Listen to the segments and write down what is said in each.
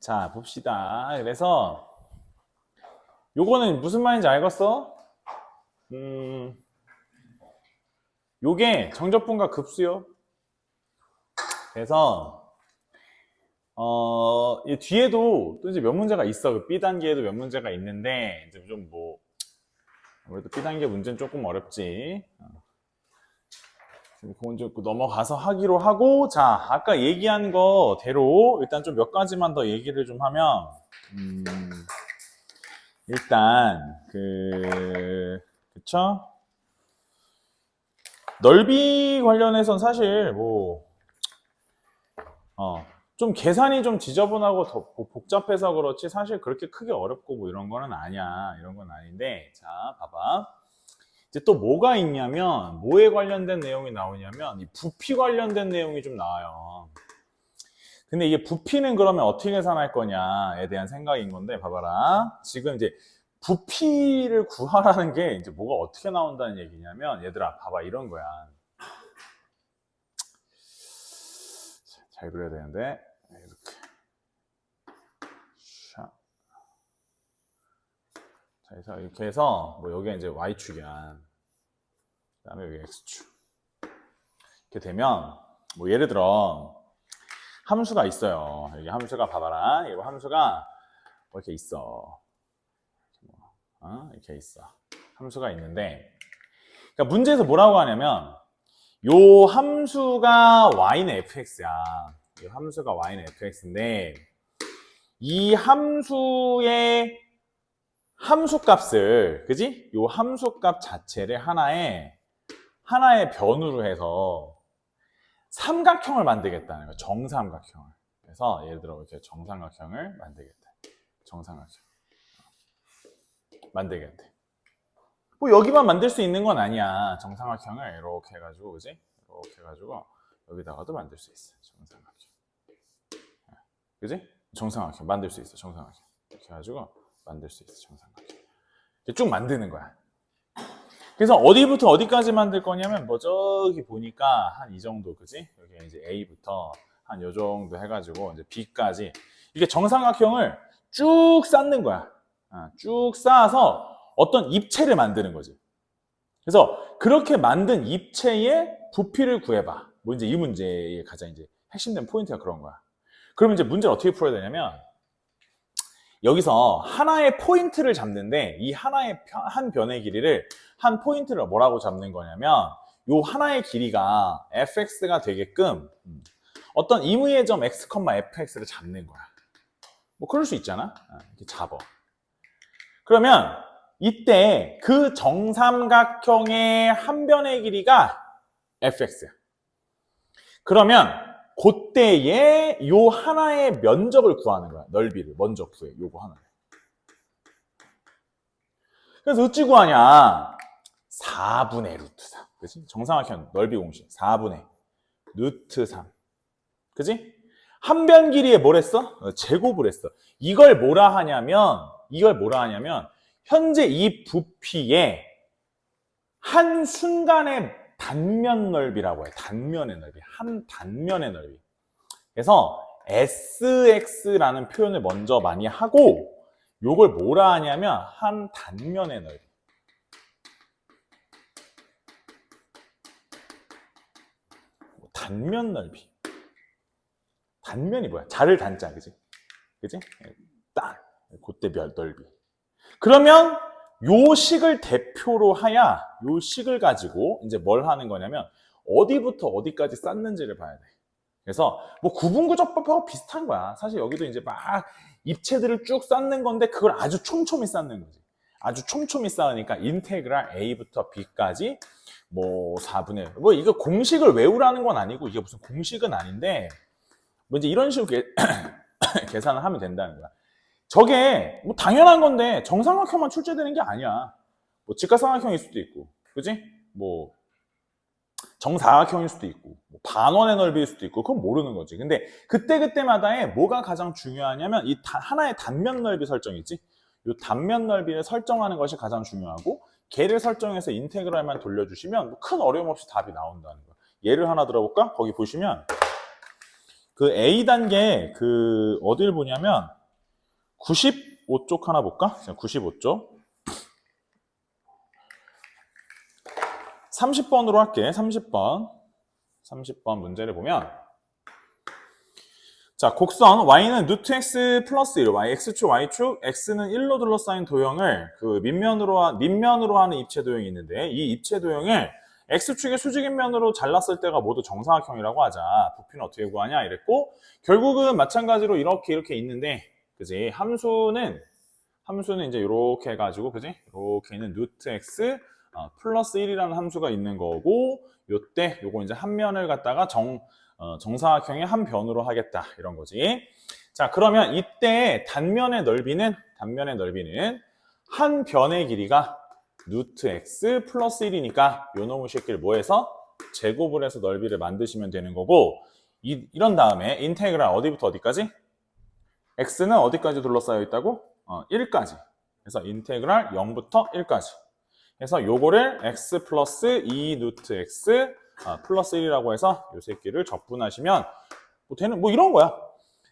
자, 봅시다. 그래서 요거는 무슨 말인지 알겠어? 요게 정적분과 급수요. 그래서 이 뒤에도 또 이제 몇 문제가 있어. 그 B 단계에도 몇 문제가 있는데 이제 좀 뭐 아무래도 B 단계 문제는 조금 어렵지. 그건 좀 넘어가서 하기로 하고, 자, 아까 얘기한 거대로 일단 좀 몇 가지만 더 얘기를 좀 하면, 일단 그쵸? 넓이 관련해서는 사실 좀 계산이 좀 지저분하고 더 복잡해서 그렇지 사실 그렇게 크게 어렵고 뭐 이런 거는 아니야. 이런 건 아닌데, 자, 봐봐. 이제 또 뭐가 있냐면, 뭐에 관련된 내용이 나오냐면, 이 부피 관련된 내용이 좀 나와요. 근데 이게 부피는 그러면 어떻게 계산할 거냐에 대한 생각인 건데, 봐봐라. 지금 이제 부피를 구하라는 게 이제 뭐가 어떻게 나온다는 얘기냐면, 얘들아, 봐봐. 이런 거야. 잘 그려야 되는데, 이렇게. 자, 그래서 이렇게 해서, 뭐 여기가 이제 Y축이야. 그 다음에 여기 X축. 이렇게 되면, 뭐 예를 들어, 함수가 있어요. 여기 함수가 봐봐라. 이거 함수가 뭐 이렇게 있어. 이렇게 있어. 함수가 있는데, 그러니까 문제에서 뭐라고 하냐면, 요 함수가 y는 fx야. 이 함수가 y는 fx인데, 이 함수의 함수값을, 그지? 요 함수값 자체를 하나의 변으로 해서 삼각형을 만들겠다는 거야. 정삼각형을. 그래서 예를 들어 이렇게 정삼각형을 만들겠다. 정삼각형. 만들겠대. 뭐 여기만 만들 수 있는 건 아니야. 정삼각형을 이렇게 해가지고, 그지? 이렇게 해가지고 여기다가도 만들 수 있어. 정삼각형. 그지? 정삼각형 만들 수 있어. 정삼각형. 이렇게 해가지고 만들 수 있어. 정삼각형. 이렇게 쭉 만드는 거야. 그래서 어디부터 어디까지 만들 거냐면, 뭐 저기 보니까 한 이 정도, 그지? 여기 이제 A부터 한 요 정도 해가지고 이제 B까지 이렇게 정삼각형을 쭉 쌓는 거야. 쭉 쌓아서 어떤 입체를 만드는 거지. 그래서 그렇게 만든 입체의 부피를 구해봐. 뭐 이제 이 문제의 가장 이제 핵심된 포인트가 그런 거야. 그러면 이제 문제를 어떻게 풀어야 되냐면, 여기서 하나의 포인트를 잡는데, 이 하나의 한 변의 길이를 한 포인트를 뭐라고 잡는 거냐면, 요 하나의 길이가 fx가 되게끔 어떤 임의의 점 x, fx를 잡는 거야. 뭐 그럴 수 있잖아. 이렇게 잡아. 그러면 이때 그 정삼각형의 한 변의 길이가 fx야. 그러면 그때에 요 하나의 면적을 구하는 거야. 넓이를 먼저 구해. 요거 하나를. 그래서 어찌 구하냐? 4분의 루트 3. 그치? 정삼각형 넓이 공식. 4분의 루트 3. 그치? 한 변 길이에 뭘 했어? 제곱을 했어. 이걸 뭐라 하냐면, 현재 이 부피의 한 순간의 단면 넓이라고 해. 단면의 넓이. 한 단면의 넓이. 그래서 SX라는 표현을 먼저 많이 하고, 요걸 뭐라 하냐면 한 단면의 넓이. 단면 넓이. 단면이 뭐야? 자를 단자, 그지? 그지? 딱 그때 넓이. 그러면 요 식을 대표로 하야 요 식을 가지고 이제 뭘 하는 거냐면 어디부터 어디까지 쌓는지를 봐야 돼. 그래서 뭐 구분구조법하고 비슷한 거야. 사실 여기도 이제 막 입체들을 쭉 쌓는 건데 그걸 아주 촘촘히 쌓는 거지. 아주 촘촘히 쌓으니까 인테그랄 A부터 B까지 뭐 4분의 뭐 이거 공식을 외우라는 건 아니고 이게 무슨 공식은 아닌데 뭐 이제 이런 식으로 계산을 하면 된다는 거야. 저게 뭐 당연한 건데 정삼각형만 출제되는 게 아니야. 뭐 직각삼각형일 수도 있고, 그지? 뭐 정사각형일 수도 있고, 뭐 반원의 넓이일 수도 있고, 그건 모르는 거지. 근데 그때그때마다에 뭐가 가장 중요하냐면 이 하나의 단면 넓이 설정이지. 이 단면 넓이를 설정하는 것이 가장 중요하고, 걔를 설정해서 인테그랄만 돌려주시면 큰 어려움 없이 답이 나온다는 거야. 예를 하나 들어볼까? 거기 보시면 그 A 단계 그 어딜 보냐면 95쪽 하나 볼까? 95쪽. 30번으로 할게. 30번 문제를 보면 자, 곡선 y는 루트 x 플러스 1, x축, y축, x는 1로 둘러싸인 도형을 그 밑면으로 하는 입체 도형이 있는데 이 입체 도형을 x축의 수직인 면으로 잘랐을 때가 모두 정사각형이라고 하자. 부피는 어떻게 구하냐 이랬고 결국은 마찬가지로 이렇게 있는데 그지? 함수는 이제 이렇게 해가지고 그지? 이렇게 있는 루트 x 플러스 1이라는 함수가 있는 거고 요때 요거 이제 한 면을 갖다가 정사각형의 한 변으로 하겠다 이런 거지. 자, 그러면 이때 단면의 넓이는 한 변의 길이가 루트 x 플러스 1이니까 요 놈의 새끼를 뭐 해서 제곱을 해서 넓이를 만드시면 되는 거고 이런 다음에 인테그랄 어디부터 어디까지? x는 어디까지 둘러싸여 있다고? 1까지. 그래서 인테그랄 0부터 1까지. 그래서 요거를 x 플러스 2 루트 x 플러스 1이라고 해서 요 새끼를 적분하시면 뭐 되는 뭐 이런 거야.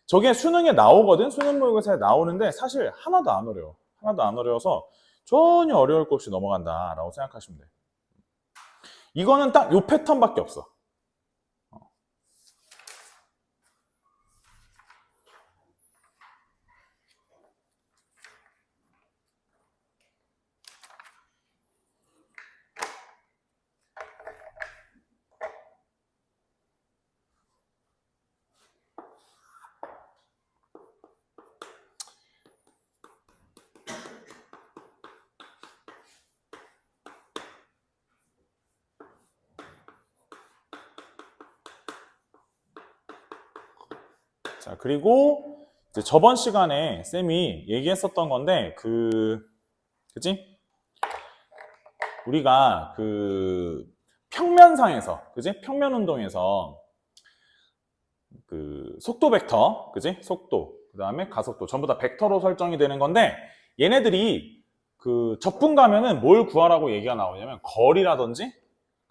저게 수능에 나오거든. 수능 모의고사에 나오는데 사실 하나도 안 어려워. 하나도 안 어려워서 전혀 어려울 것 없이 넘어간다라고 생각하시면 돼. 이거는 딱 요 패턴밖에 없어. 자, 그리고 이제 저번 시간에 쌤이 얘기했었던 건데 그지? 우리가 그 평면상에서 그지? 평면 운동에서 그 속도 벡터, 그지? 속도, 그다음에 가속도 전부 다 벡터로 설정이 되는 건데 얘네들이 그 적분 가면은 뭘 구하라고 얘기가 나오냐면 거리라든지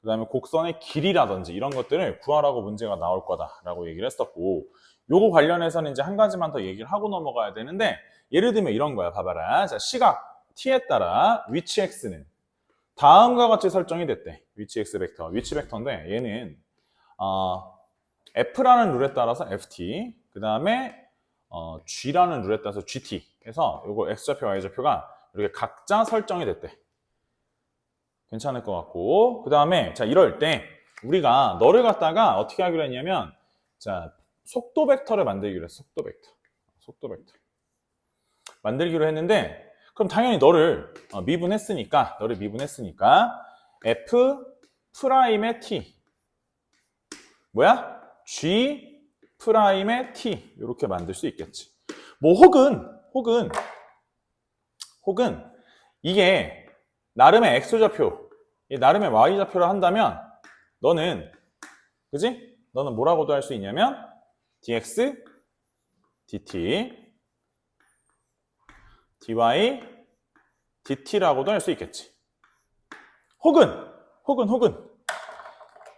그다음에 곡선의 길이라든지 이런 것들을 구하라고 문제가 나올 거다라고 얘기를 했었고 요거 관련해서는 이제 한 가지만 더 얘기를 하고 넘어가야 되는데 예를 들면 이런 거야. 봐봐라. 자, 시각 t에 따라 위치 x는 다음과 같이 설정이 됐대. 위치 x 벡터. 위치 벡터인데 얘는 f라는 룰에 따라서 ft 그 다음에 g라는 룰에 따라서 gt 해서 요거 x좌표 y좌표가 이렇게 각자 설정이 됐대. 괜찮을 것 같고 그 다음에 자 이럴 때 우리가 너를 갖다가 어떻게 하기로 했냐면 자 속도 벡터를 만들기로 했어. 속도 벡터 만들기로 했는데 그럼 당연히 너를 미분했으니까 f 프라임의 t 뭐야? g 프라임의 t 이렇게 만들 수 있겠지. 뭐 혹은 이게 나름의 x좌표 나름의 y좌표를 한다면 너는 그지? 너는 뭐라고도 할 수 있냐면 dx, dt, dy, dt라고도 할 수 있겠지. 혹은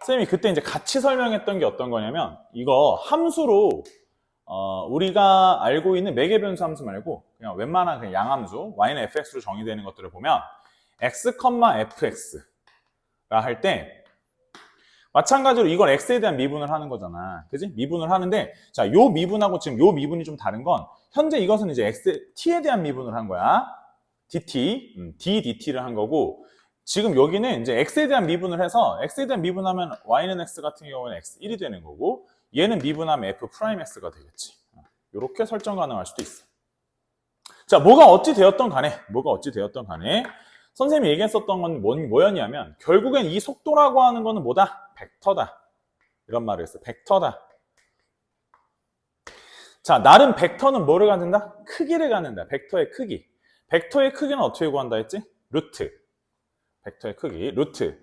쌤이 그때 이제 같이 설명했던 게 어떤 거냐면 이거 함수로 우리가 알고 있는 매개변수 함수 말고 그냥 웬만한 그냥 양함수 y는 fx로 정의되는 것들을 보면 x, fx가 할 때 마찬가지로 이걸 x에 대한 미분을 하는 거잖아. 그지? 미분을 하는데 자, 요 미분하고 지금 요 미분이 좀 다른 건 현재 이것은 이제 t에 대한 미분을 한 거야. dt, ddt를 한 거고 지금 여기는 이제 x에 대한 미분을 해서 x에 대한 미분하면 y는 x 같은 경우는 x1이 되는 거고 얘는 미분하면 f 프라임 x가 되겠지. 이렇게 설정 가능할 수도 있어. 자, 뭐가 어찌 되었던 간에 선생님이 얘기했었던 건 뭐였냐면 결국엔 이 속도라고 하는 거는 뭐다? 벡터다. 이런 말을 했어. 벡터다. 자, 나름 벡터는 뭐를 갖는다? 크기를 갖는다. 벡터의 크기. 벡터의 크기는 어떻게 구한다 했지? 루트. 벡터의 크기. 루트.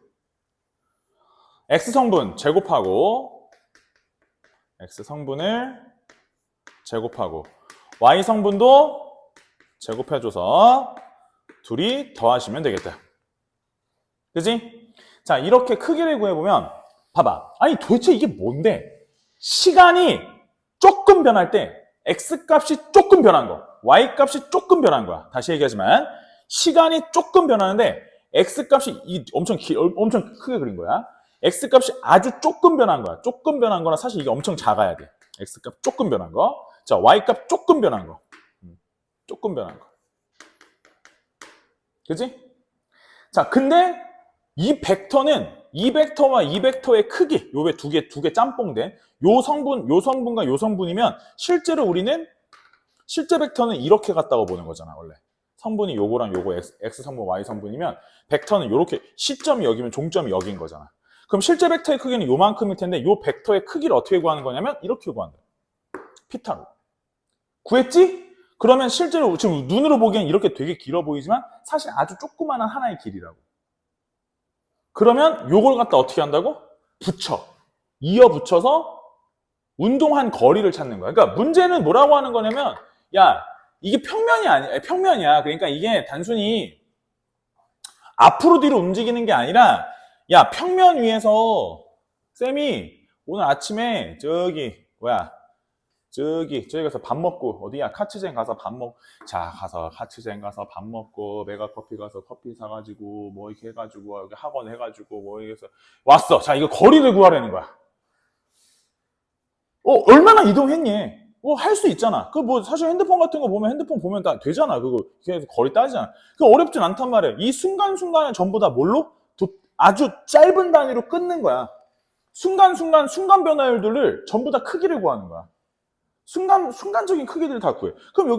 x성분 제곱하고 x성분을 제곱하고 y성분도 제곱해줘서 둘이 더하시면 되겠다. 그지? 자, 이렇게 크기를 구해보면 봐봐. 아니 도대체 이게 뭔데? 시간이 조금 변할 때 x 값이 조금 변한 거, y 값이 조금 변한 거야. 다시 얘기하지만 시간이 조금 변하는데 x 값이 엄청 크게 그린 거야. x 값이 아주 조금 변한 거야. 조금 변한 거나 사실 이게 엄청 작아야 돼. x 값 조금 변한 거. 자, y 값 조금 변한 거. 조금 변한 거. 그지? 자, 근데 이 벡터는 이 벡터와 이 벡터의 크기, 요 두 개 짬뽕된 요 성분과 요 성분이면 실제로 우리는 실제 벡터는 이렇게 같다고 보는 거잖아, 원래. 성분이 요거랑 요거 X 성분, Y 성분이면 벡터는 이렇게 시점이 여기면 종점이 여기인 거잖아. 그럼 실제 벡터의 크기는 요만큼일 텐데 요 벡터의 크기를 어떻게 구하는 거냐면 이렇게 구한다. 피타로. 구했지? 그러면 실제로 지금 눈으로 보기엔 이렇게 되게 길어 보이지만 사실 아주 조그마한 하나의 길이라고. 그러면 요걸 갖다 어떻게 한다고? 이어 붙여서 운동한 거리를 찾는 거야. 그러니까 문제는 뭐라고 하는 거냐면, 야, 이게 평면이 아니야. 평면이야. 그러니까 이게 단순히 앞으로 뒤로 움직이는 게 아니라, 야, 평면 위에서 쌤이 오늘 아침에 저기 가서 밥 먹고, 어디야? 카츠젠 가서 밥 먹고, 자, 카츠젠 가서 밥 먹고, 메가커피 가서 커피 사가지고, 뭐 이렇게 해가지고, 여기 학원 해가지고, 뭐 이렇게 해서, 왔어. 자, 이거 거리를 구하라는 거야. 얼마나 이동했니? 할 수 있잖아. 사실 핸드폰 같은 거 보면 핸드폰 보면 다 되잖아. 그래서 거리 따지잖아. 어렵진 않단 말이야. 이 순간순간을 전부 다 뭘로? 아주 짧은 단위로 끊는 거야. 순간 변화율들을 전부 다 크기를 구하는 거야. 순간적인 크기들을 다 구해. 그럼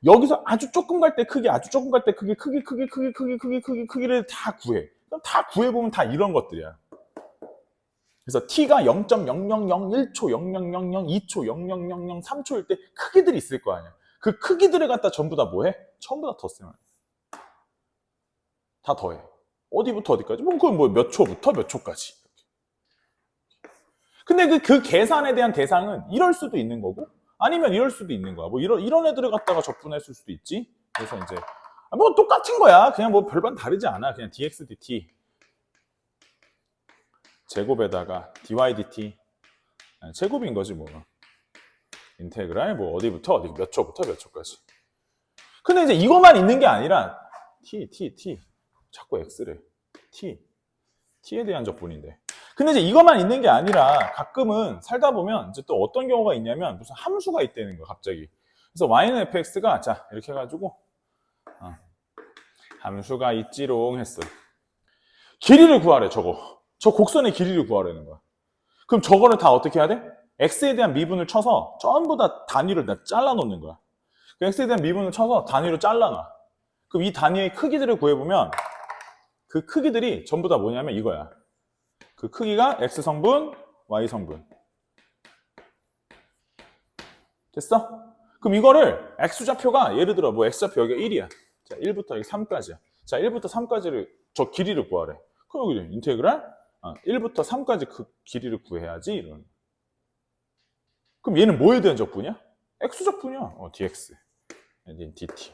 여기서 아주 조금 갈 때 크기, 아주 조금 갈 때 크기를 다 구해. 그럼 다 구해보면 다 이런 것들이야. 그래서 t가 0.0001초, 0000, 2초, 0000, 3초일 때 크기들이 있을 거 아니야. 그 크기들을 갖다 전부 다 뭐 해? 전부 다 덧셈을. 다 더해. 어디부터 어디까지? 그건 몇 초부터 몇 초까지. 근데 그 계산에 대한 대상은 이럴 수도 있는 거고, 아니면 이럴 수도 있는 거야. 이런 애들을 갖다가 접근했을 수도 있지. 그래서 이제, 똑같은 거야. 그냥 별반 다르지 않아. 그냥 dx, dt. 제곱에다가 dy, dt. 제곱인 거지, 인테그랄, 어디부터 어디, 몇 초부터 몇 초까지. 근데 이제 이것만 있는 게 아니라, t. 자꾸 x래. t에 대한 적분인데. 근데 이제 이것만 있는 게 아니라 가끔은 살다 보면 이제 또 어떤 경우가 있냐면 무슨 함수가 있다는 거야, 갑자기. 그래서 y는 fx가, 자, 이렇게 해가지고, 함수가 있지롱 했어. 길이를 구하래, 저거. 저 곡선의 길이를 구하라는 거야. 그럼 저거를 다 어떻게 해야 돼? x에 대한 미분을 쳐서 전부 다 단위를 다 잘라 놓는 거야. x에 대한 미분을 쳐서 단위로 잘라놔. 그럼 이 단위의 크기들을 구해보면 그 크기들이 전부 다 뭐냐면 이거야. 그 크기가 x성분, y성분. 됐어? 그럼 이거를 x좌표가 예를 들어 x좌표 여기가 1이야. 자, 1부터 여기 3까지야. 자, 1부터 3까지를 저 길이를 구하래. 그럼 여기 인테그랄 1부터 3까지 그 길이를 구해야지. 이런. 그럼 얘는 뭐에 대한 적분이야? x적분이야. dx. dt.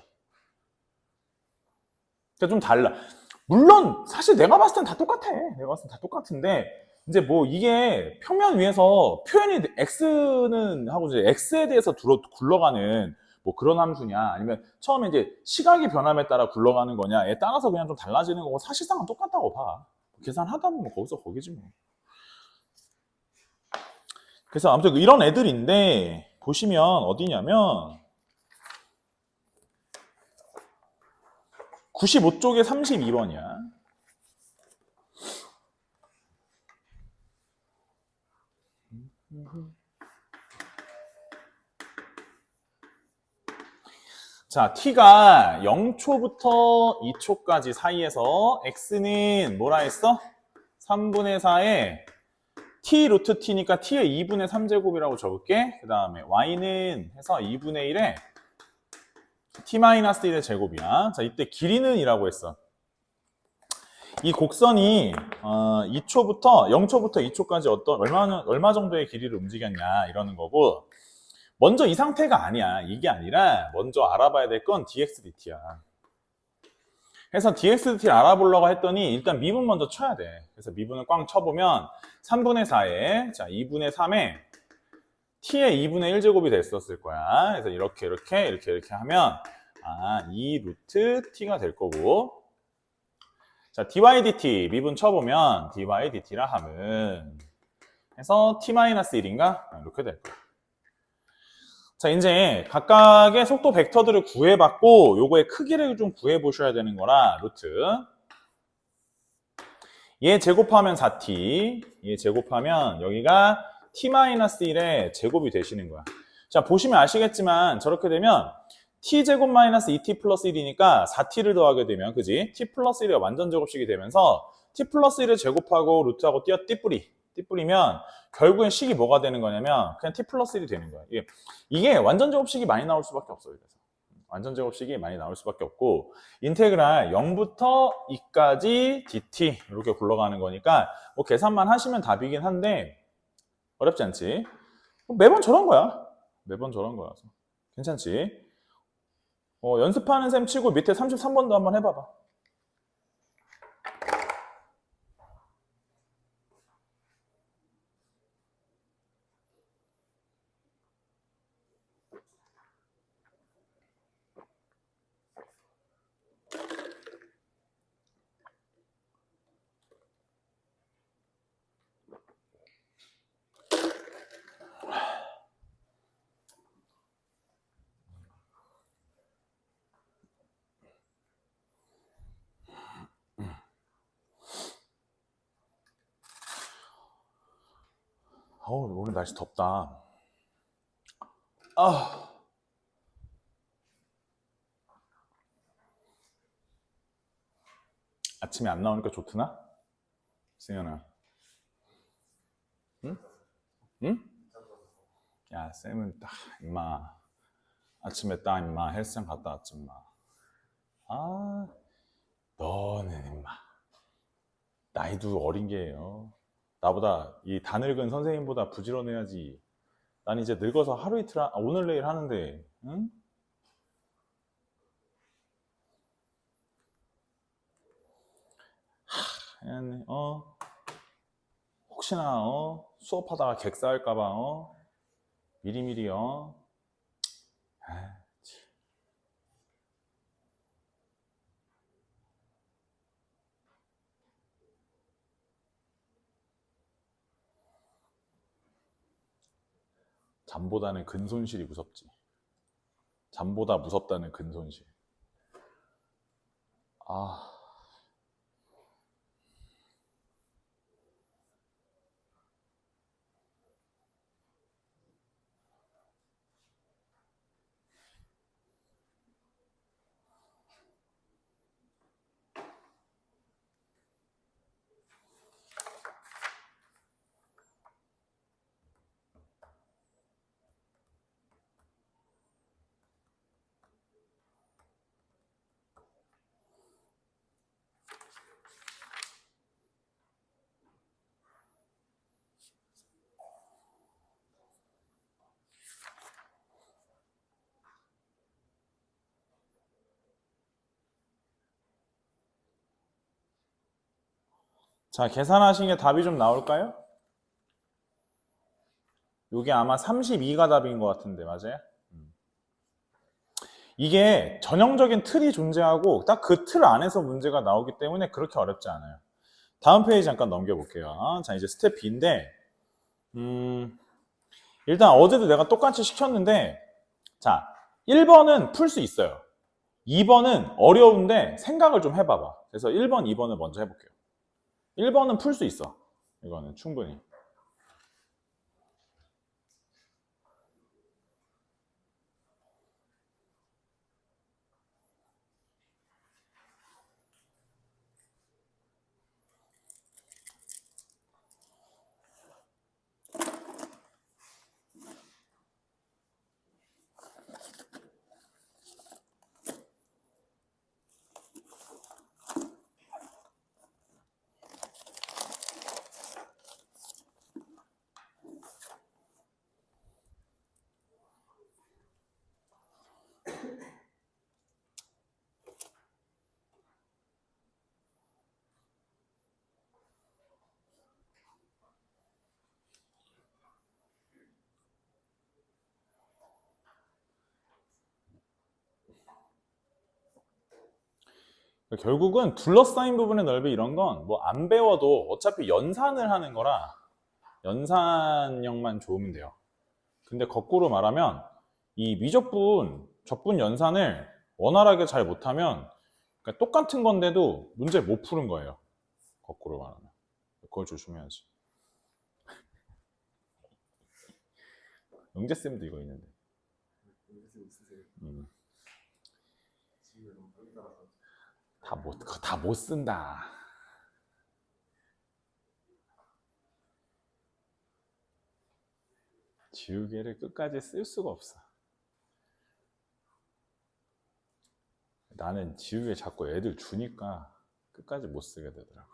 그러니까 좀 달라. 물론 사실 내가 봤을 땐 다 똑같아. 내가 봤을 땐 다 똑같은데 이제 이게 평면 위에서 표현이 x는 하고 이제 x에 대해서 굴러가는 그런 함수냐 아니면 처음에 이제 시각의 변함에 따라 굴러가는 거냐에 따라서 그냥 좀 달라지는 거고 사실상은 똑같다고 봐. 계산하다 보면 거기서 거기지 뭐. 그래서 아무튼 이런 애들인데 보시면 어디냐면 95쪽에 32번이야. 자, t가 0초부터 2초까지 사이에서 x는 뭐라 했어? 3분의 4에 t 루트 t니까 t의 2분의 3제곱이라고 적을게. 그 다음에 y는 해서 2분의 1에 t-1의 제곱이야. 자, 이때 길이는 이라고 했어. 이 곡선이 0초부터 2초까지 얼마 정도의 길이를 움직였냐 이러는 거고, 먼저 이 상태가 아니야. 이게 아니라 먼저 알아봐야 될 건 dx dt야. 그래서 dx dt를 알아보려고 했더니 일단 미분 먼저 쳐야 돼. 그래서 미분을 꽝 쳐보면 3분의 4에 자 2분의 3에 t의 2분의 1제곱이 됐었을 거야. 그래서 이렇게 하면 2 루트 t가 될 거고, 자, dy dt 미분 쳐보면 dy dt라 함은 해서 t-1인가? 이렇게 될 거야. 자, 이제 각각의 속도 벡터들을 구해봤고 요거의 크기를 좀 구해보셔야 되는 거라 루트 얘 제곱하면 4t 얘 제곱하면 여기가 t-1의 제곱이 되시는 거야. 자, 보시면 아시겠지만 저렇게 되면 t제곱 마이너스 2t 플러스 1이니까 4t를 더하게 되면 그지? t 플러스 1이 완전 제곱식이 되면서 t 플러스 1을 제곱하고 루트하고 띠뿌리면 결국엔 식이 뭐가 되는 거냐면 그냥 t 플러스 1이 되는 거야. 이게 완전 제곱식이 많이 나올 수밖에 없어요. 그래서 완전 제곱식이 많이 나올 수밖에 없고 인테그랄 0부터 2까지 dt 이렇게 굴러가는 거니까 뭐 계산만 하시면 답이긴 한데 어렵지 않지? 매번 저런 거야. 매번 저런 거라서 괜찮지? 연습하는 셈 치고 밑에 33번도 한번 해봐봐. 오늘 날씨 덥다. 아침에 안 나오니까 좋드나? 승현아. 응? 응? 야, 쌤은 딱, 임마. 아침에 딱, 임마. 헬스장 갔다 왔지, 임마. 너는, 임마. 나이도 어린 게요. 나보다, 이 다 늙은 선생님보다 부지런해야지. 난 이제 늙어서 하루 이틀, 오늘 내일 하는데, 응? 혹시나, 수업하다가 객사할까봐, 미리미리, 잠보다는 근손실이 무섭지. 잠보다 무섭다는 근손실. 자, 계산하신 게 답이 좀 나올까요? 이게 아마 32가 답인 것 같은데, 맞아요? 이게 전형적인 틀이 존재하고 딱 그 틀 안에서 문제가 나오기 때문에 그렇게 어렵지 않아요. 다음 페이지 잠깐 넘겨볼게요. 자, 이제 스텝 B인데, 일단 어제도 내가 똑같이 시켰는데, 자, 1번은 풀 수 있어요. 2번은 어려운데 생각을 좀 해봐봐. 그래서 1번, 2번을 먼저 해볼게요. 1번은 풀 수 있어. 이거는 충분히. 결국은 둘러싸인 부분의 넓이 이런 건 뭐 안 배워도 어차피 연산을 하는 거라 연산력만 좋으면 돼요. 근데 거꾸로 말하면 이 미적분, 적분 연산을 원활하게 잘 못하면 그러니까 똑같은 건데도 문제 못 푸는 거예요. 거꾸로 말하면. 그걸 조심해야지. 영재쌤도 이거 있는데. 다 못 쓴다. 지우개를 끝까지 쓸 수가 없어. 나는 지우개 자꾸 애들 주니까 끝까지 못 쓰게 되더라고.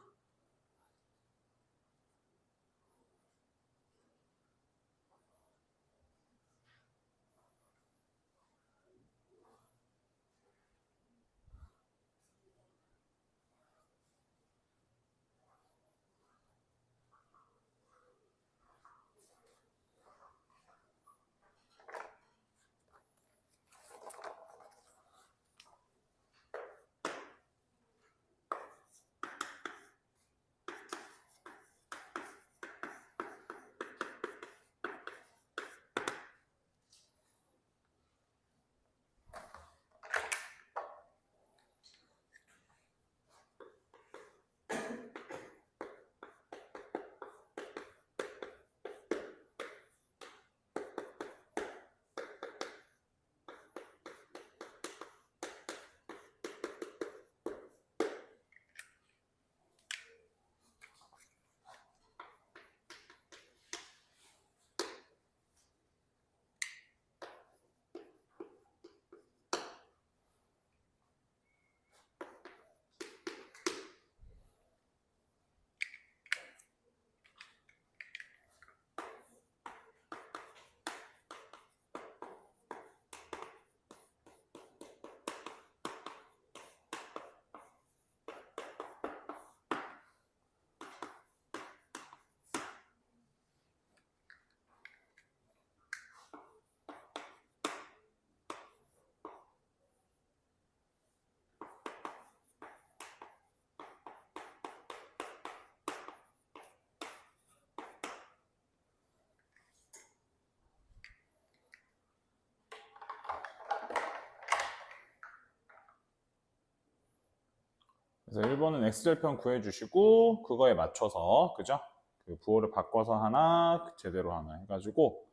그래서 1번은 X절편 구해주시고 그거에 맞춰서 그죠? 그 부호를 바꿔서 하나 제대로 하나 해가지고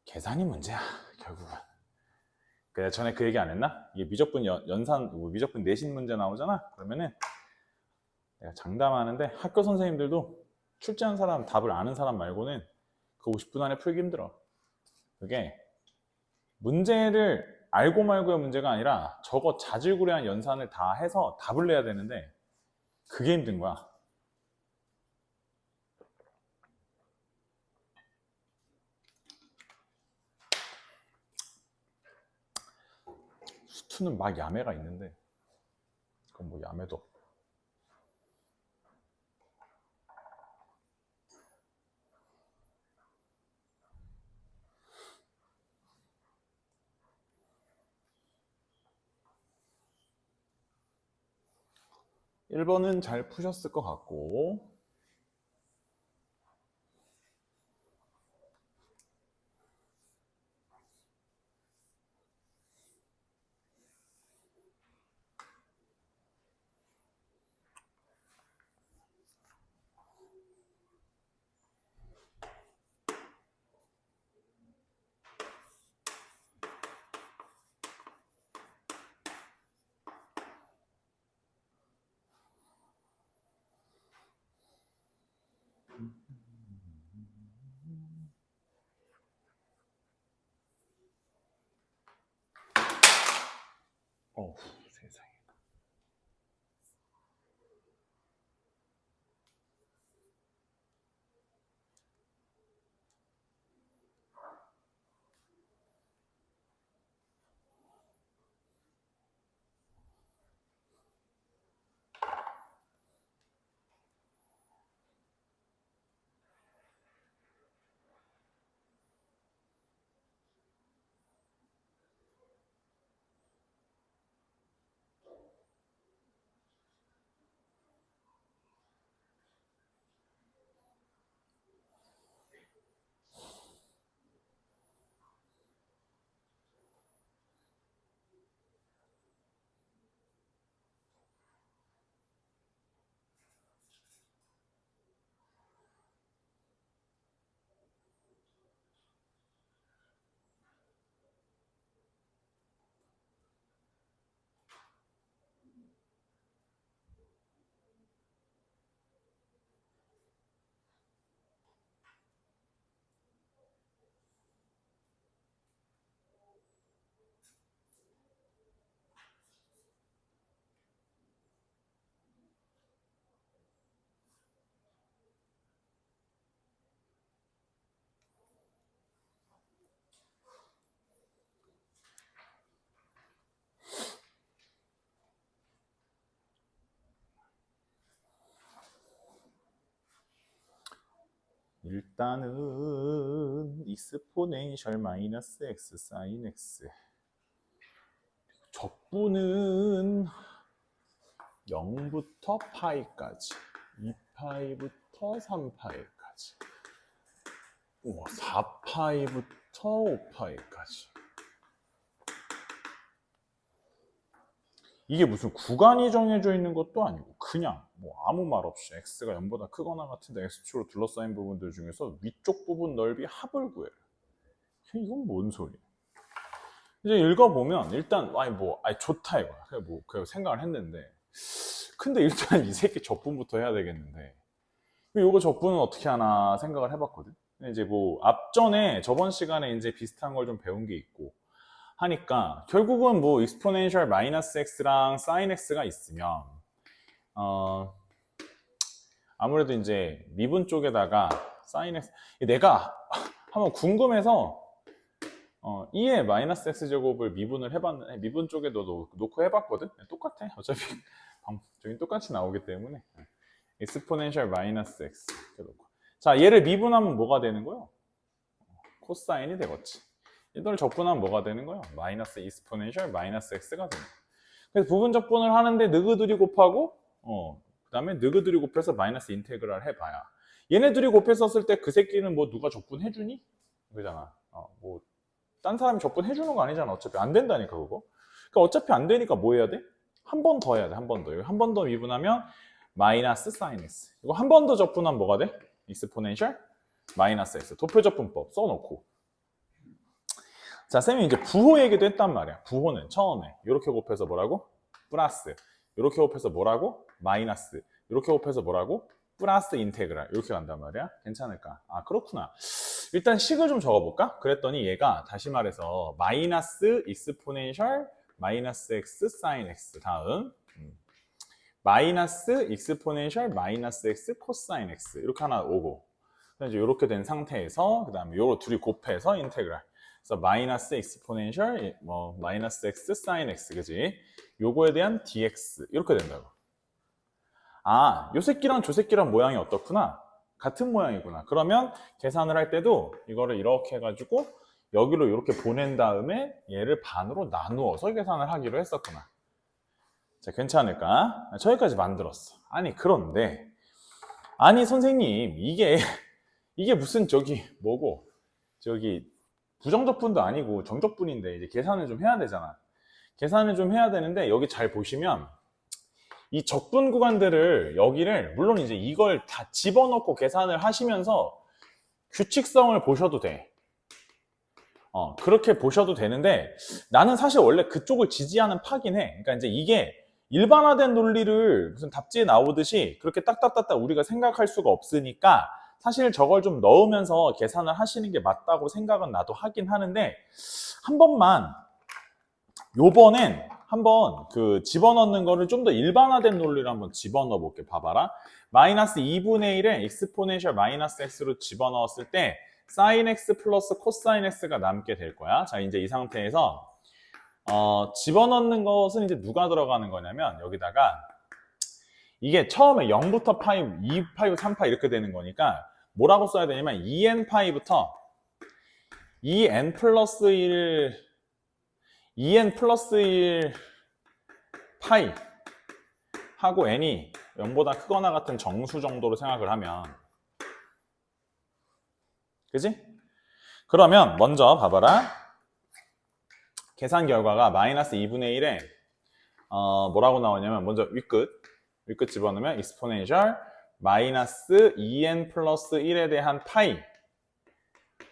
계산이 문제야 결국은. 그래 전에 그 얘기 안 했나? 이게 미적분 연산 미적분 내신 문제 나오잖아. 그러면은 내가 장담하는데 학교 선생님들도 출제한 사람 답을 아는 사람 말고는 그 50분 안에 풀기 힘들어. 그게 문제를 알고 말고의 문제가 아니라 저거 자질구레한 연산을 다 해서 답을 내야 되는데 그게 힘든 거야. 수투는 막 야매가 있는데 그건 뭐 야매도 없고. 1번은 잘 푸셨을 것 같고 세상에. 일단은 익스포넨셜 마이너스 x 사인 x 적분은 0부터 파이까지 2파이부터 3파이까지 4파이부터 5파이까지 이게 무슨 구간이 정해져 있는 것도 아니고 그냥 뭐 아무 말 없이 x가 0보다 크거나 같은데 x축으로 둘러싸인 부분들 중에서 위쪽 부분 넓이 합을 구해라. 이건 뭔 소리야? 이제 읽어보면 일단 좋다 이거야. 그냥 생각을 했는데 근데 일단 이 새끼 적분부터 해야 되겠는데 이거 적분은 어떻게 하나 생각을 해봤거든. 이제 뭐 앞전에 저번 시간에 이제 비슷한 걸 좀 배운 게 있고 하니까 결국은 뭐 익스포넨셜 마이너스 x랑 사인 x가 있으면 아무래도 이제 미분 쪽에다가 사인 x 내가 한번 궁금해서 2의 마이너스 x제곱을 미분을 해봤는데 미분 쪽에도 놓고 해봤거든. 똑같아. 어차피 저긴 똑같이 나오기 때문에 익스포넨셜 마이너스 x 이렇게 놓고 자 얘를 미분하면 뭐가 되는 거예요? 코사인이 되겠지. 이걸 적분하면 뭐가 되는 거예요? 마이너스 익스포넨셜 마이너스 x가 되는 거예요. 그래서 부분 적분을 하는데 느그들이 곱하고 그 다음에 느그들이 곱해서 마이너스 인테그랄 해봐야 얘네들이 곱했었을 때 그 새끼는 뭐 누가 적분해주니? 그러잖아. 뭐 딴 사람이 적분해주는 거 아니잖아. 어차피 안 된다니까 그거. 그러니까 어차피 안 되니까 뭐 해야 돼? 한 번 더 해야 돼. 한 번 더. 한 번 더 미분하면 마이너스 사인 x. 이거 한 번 더 적분하면 뭐가 돼? 익스포넨셜 마이너스 x. 도표적분법 써놓고 자, 쌤이 이제 부호 얘기도 했단 말이야. 부호는 처음에 이렇게 곱해서 뭐라고? 플러스. 이렇게 곱해서 뭐라고? 마이너스. 이렇게 곱해서 뭐라고? 플러스 인테그랄. 이렇게 간단 말이야. 괜찮을까? 아, 그렇구나. 일단 식을 좀 적어볼까? 그랬더니 얘가 다시 말해서 마이너스 익스포넨셜 마이너스 x 사인 x 다음 마이너스 익스포넨셜 마이너스 x 코사인 x 이렇게 하나 오고 이제 이렇게 된 상태에서 그 다음에 요거 둘이 곱해서 인테그랄. 그래서 마이너스 익스포넨셜 마이너스 x 사인 x 그지? 요거에 대한 dx 이렇게 된다고. 아, 요 새끼랑 저 새끼랑 모양이 어떻구나? 같은 모양이구나. 그러면 계산을 할 때도 이거를 이렇게 해가지고 여기로 이렇게 보낸 다음에 얘를 반으로 나누어서 계산을 하기로 했었구나. 자, 괜찮을까? 저기까지 만들었어. 아니 그런데 아니 선생님 이게 무슨 부정적분도 아니고 정적분인데 이제 계산을 좀 해야 되잖아. 계산을 좀 해야 되는데 여기 잘 보시면 이 적분 구간들을 여기를 물론 이제 이걸 다 집어넣고 계산을 하시면서 규칙성을 보셔도 돼. 그렇게 보셔도 되는데 나는 사실 원래 그쪽을 지지하는 파긴 해. 그러니까 이제 이게 일반화된 논리를 무슨 답지에 나오듯이 그렇게 딱딱딱딱 우리가 생각할 수가 없으니까 사실 저걸 좀 넣으면서 계산을 하시는 게 맞다고 생각은 나도 하긴 하는데 한 번만 요번엔 한번 그 집어넣는 거를 좀 더 일반화된 논리를 한번 집어넣어 볼게. 봐봐라. 마이너스 2분의 1에 익스포넨셜 마이너스 x로 집어넣었을 때 사인 x 플러스 코사인 x가 남게 될 거야. 자, 이제 이 상태에서 집어넣는 것은 이제 누가 들어가는 거냐면 여기다가 이게 처음에 0부터 파이, 2파이, 3파이 이렇게 되는 거니까 뭐라고 써야 되냐면 2n 파이부터 2n 플러스 1 파이 하고 n이 0보다 크거나 같은 정수 정도로 생각을 하면 그지? 그러면 먼저 봐봐라. 계산 결과가 마이너스 2분의 1에 뭐라고 나오냐면 먼저 윗끝 집어넣으면 익스포넨셜 마이너스 2n 플러스 1에 대한 파이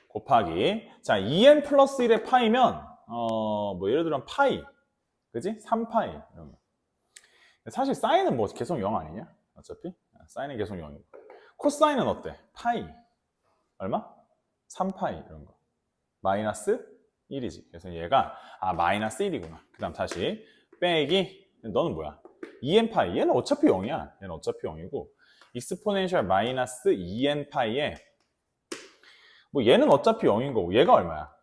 곱하기 자 2n 플러스 1의 파이면 뭐 예를 들면 파이 그지? 3파이 이런 거. 사실 사인은 뭐 계속 0 아니냐? 어차피 사인은 계속 0이고 코사인은 어때? 파이 얼마? 3파이 이런 거 마이너스 1이지. 그래서 얘가 마이너스 1이구나. 그 다음 다시 빼기 너는 뭐야? 2n파이 얘는 어차피 0이야. 얘는 어차피 0이고 익스포넨셜 마이너스 2n파이에 뭐 얘는 어차피 0인 거고 얘가 얼마야?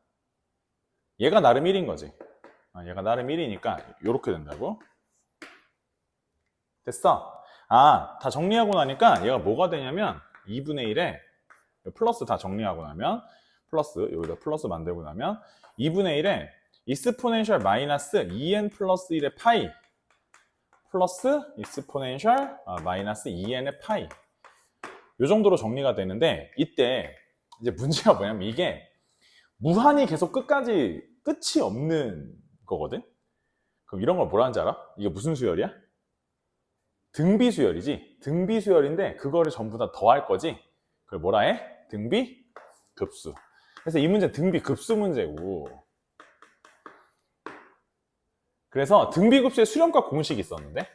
얘가 나름 1인 거지. 얘가 나름 1이니까 이렇게 된다고. 됐어? 다 정리하고 나니까 얘가 뭐가 되냐면 2분의 1에 플러스 다 정리하고 나면 플러스 여기다 플러스 만들고 나면 2분의 1에 익스포넨셜 마이너스 2n 플러스 1의 파이 플러스 익스포넨셜 마이너스 2n의 파이 이 정도로 정리가 되는데 이때 이제 문제가 뭐냐면 이게 무한히 계속 끝까지 끝이 없는 거거든. 그럼 이런 걸 뭐라 하는지 알아? 이게 무슨 수열이야? 등비 수열이지. 등비 수열인데 그거를 전부 다 더할 거지. 그걸 뭐라 해? 등비 급수. 그래서 이 문제는 등비 급수 문제고. 그래서 등비 급수의 수렴값 공식이 있었는데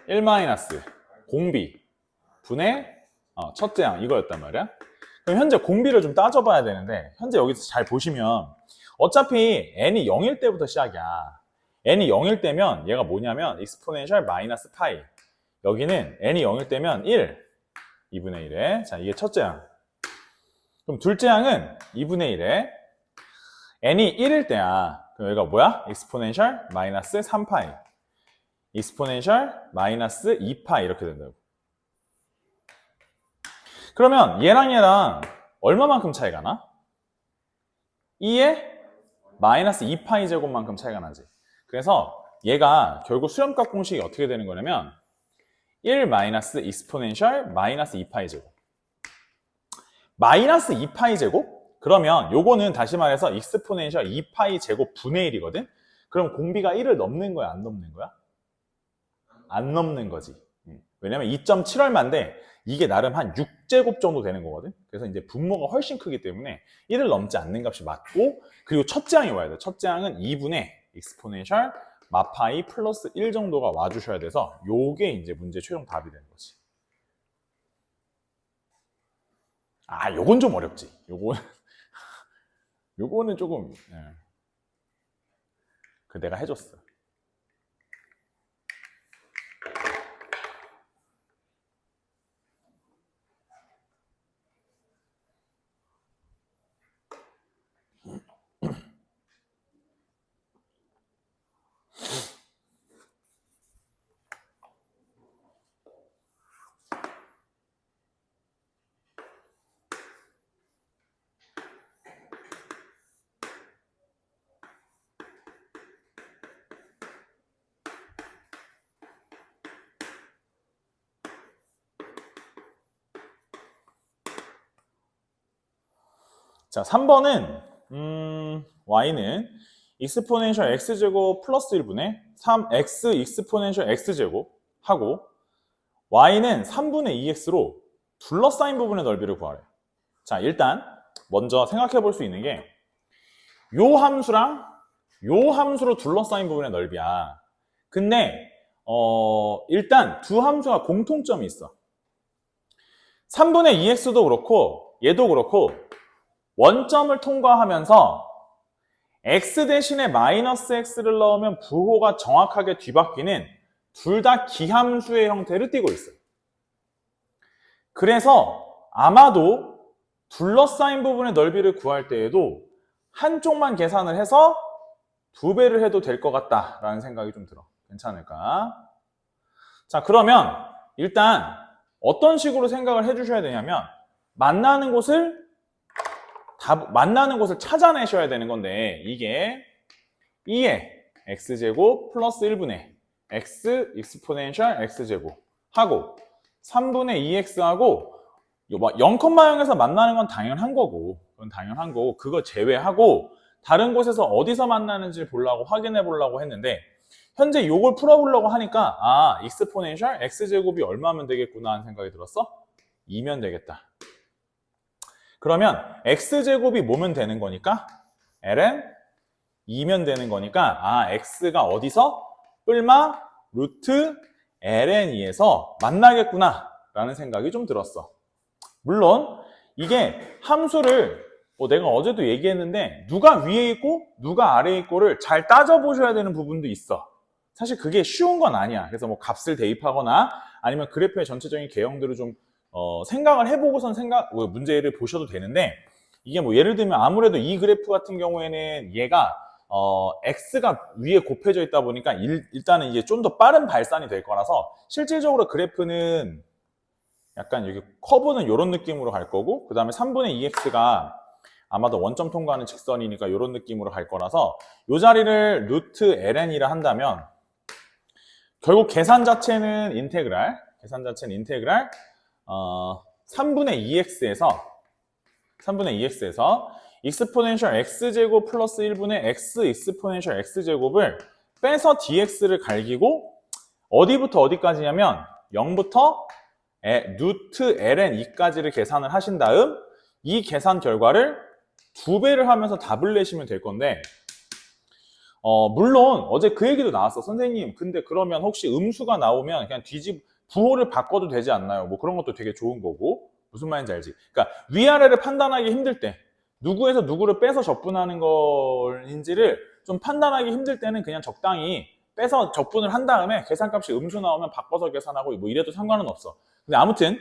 1 공비 분의 첫째 항 이거였단 말이야. 그럼 현재 공비를 좀 따져봐야 되는데 현재 여기서 잘 보시면 어차피 n이 0일 때부터 시작이야. n이 0일 때면 얘가 뭐냐면 익스포넨셜 마이너스 파이 여기는 n이 0일 때면 1 2분의 1에 자 이게 첫째 항 그럼 둘째 항은 2분의 1에 n이 1일 때야. 그럼 여기가 뭐야? 익스포넨셜 마이너스 3파이 익스포넨셜 마이너스 2파이 이렇게 된다고. 그러면 얘랑 얼마만큼 차이가 나? 2에 마이너스 2파이 제곱만큼 차이가 나지. 그래서 얘가 결국 수렴값 공식이 어떻게 되는 거냐면 1 마이너스 익스포넨셜 마이너스 2파이 제곱 마이너스 2파이 제곱? 그러면 요거는 다시 말해서 익스포넨셜 2파이 제곱 분의 1이거든? 그럼 공비가 1을 넘는 거야 안 넘는 거야? 안 넘는 거지. 왜냐면 2.7 얼마인데 이게 나름 한 6제곱 정도 되는 거거든. 그래서 이제 분모가 훨씬 크기 때문에 1을 넘지 않는 값이 맞고 그리고 첫째 항이 와야 돼. 첫째 항은 2분의 익스포넨셜 마파이 플러스 1 정도가 와주셔야 돼서 요게 이제 문제 최종 답이 되는 거지. 요건 좀 어렵지. 요거는 조금 내가 해줬어. 자, 3번은 y는 익스포넨셜 x제곱 플러스 1분의 3x 익스포넨셜 x제곱 하고 y는 3분의 2x로 둘러싸인 부분의 넓이를 구하래. 자, 일단 먼저 생각해 볼 수 있는 게 요 함수랑 요 함수로 둘러싸인 부분의 넓이야. 근데 일단 두 함수가 공통점이 있어. 3분의 2x도 그렇고 얘도 그렇고 원점을 통과하면서 x 대신에 마이너스 x를 넣으면 부호가 정확하게 뒤바뀌는 둘 다 기함수의 형태를 띠고 있어요. 그래서 아마도 둘러싸인 부분의 넓이를 구할 때에도 한쪽만 계산을 해서 2배를 해도 될 것 같다라는 생각이 좀 들어. 괜찮을까? 자, 그러면 일단 어떤 식으로 생각을 해주셔야 되냐면 만나는 곳을 찾아내셔야 되는 건데 이게 2의 x제곱 플러스 1분의 x 익스포넨셜 x제곱 하고 3분의 2x하고 0,0에서 만나는 건 당연한 거고 그거 제외하고 다른 곳에서 어디서 만나는지 보려고 확인해 보려고 했는데 현재 이걸 풀어보려고 하니까 익스포넨셜 x제곱이 얼마면 되겠구나 하는 생각이 들었어? 2면 되겠다. 그러면 x제곱이 뭐면 되는 거니까? ln 2면 되는 거니까 x가 어디서? 뿔마 루트 ln 2에서 만나겠구나 라는 생각이 좀 들었어. 물론 이게 함수를 내가 어제도 얘기했는데 누가 위에 있고 누가 아래에 있고를 잘 따져보셔야 되는 부분도 있어. 사실 그게 쉬운 건 아니야. 그래서 뭐 값을 대입하거나 아니면 그래프의 전체적인 개형들을 좀 생각을 해보고선 문제를 보셔도 되는데 이게 뭐 예를 들면 아무래도 이 그래프 같은 경우에는 얘가 x가 위에 곱해져 있다 보니까 일단은 이제 좀 더 빠른 발산이 될 거라서 실질적으로 그래프는 약간 여기 커브는 이런 느낌으로 갈 거고, 그 다음에 3분의 2x가 아마도 원점 통과하는 직선이니까 이런 느낌으로 갈 거라서 이 자리를 루트 ln이라 한다면 결국 계산 자체는 인테그랄 3분의 2x에서 익스포넨셜 x제곱 플러스 1분의 x 익스포넨셜 x제곱을 빼서 dx를 갈기고 어디부터 어디까지냐면 0부터 루트 ln2까지를 계산을 하신 다음 이 계산 결과를 2배를 하면서 답을 내시면 될 건데 물론 어제 그 얘기도 나왔어. 선생님 근데 그러면 혹시 음수가 나오면 그냥 부호를 바꿔도 되지 않나요? 뭐 그런 것도 되게 좋은 거고. 무슨 말인지 알지? 그러니까 위아래를 판단하기 힘들 때 누구에서 누구를 빼서 적분하는 걸인지를 좀 판단하기 힘들 때는 그냥 적당히 빼서 적분을 한 다음에 계산값이 음수 나오면 바꿔서 계산하고 뭐 이래도 상관은 없어. 근데 아무튼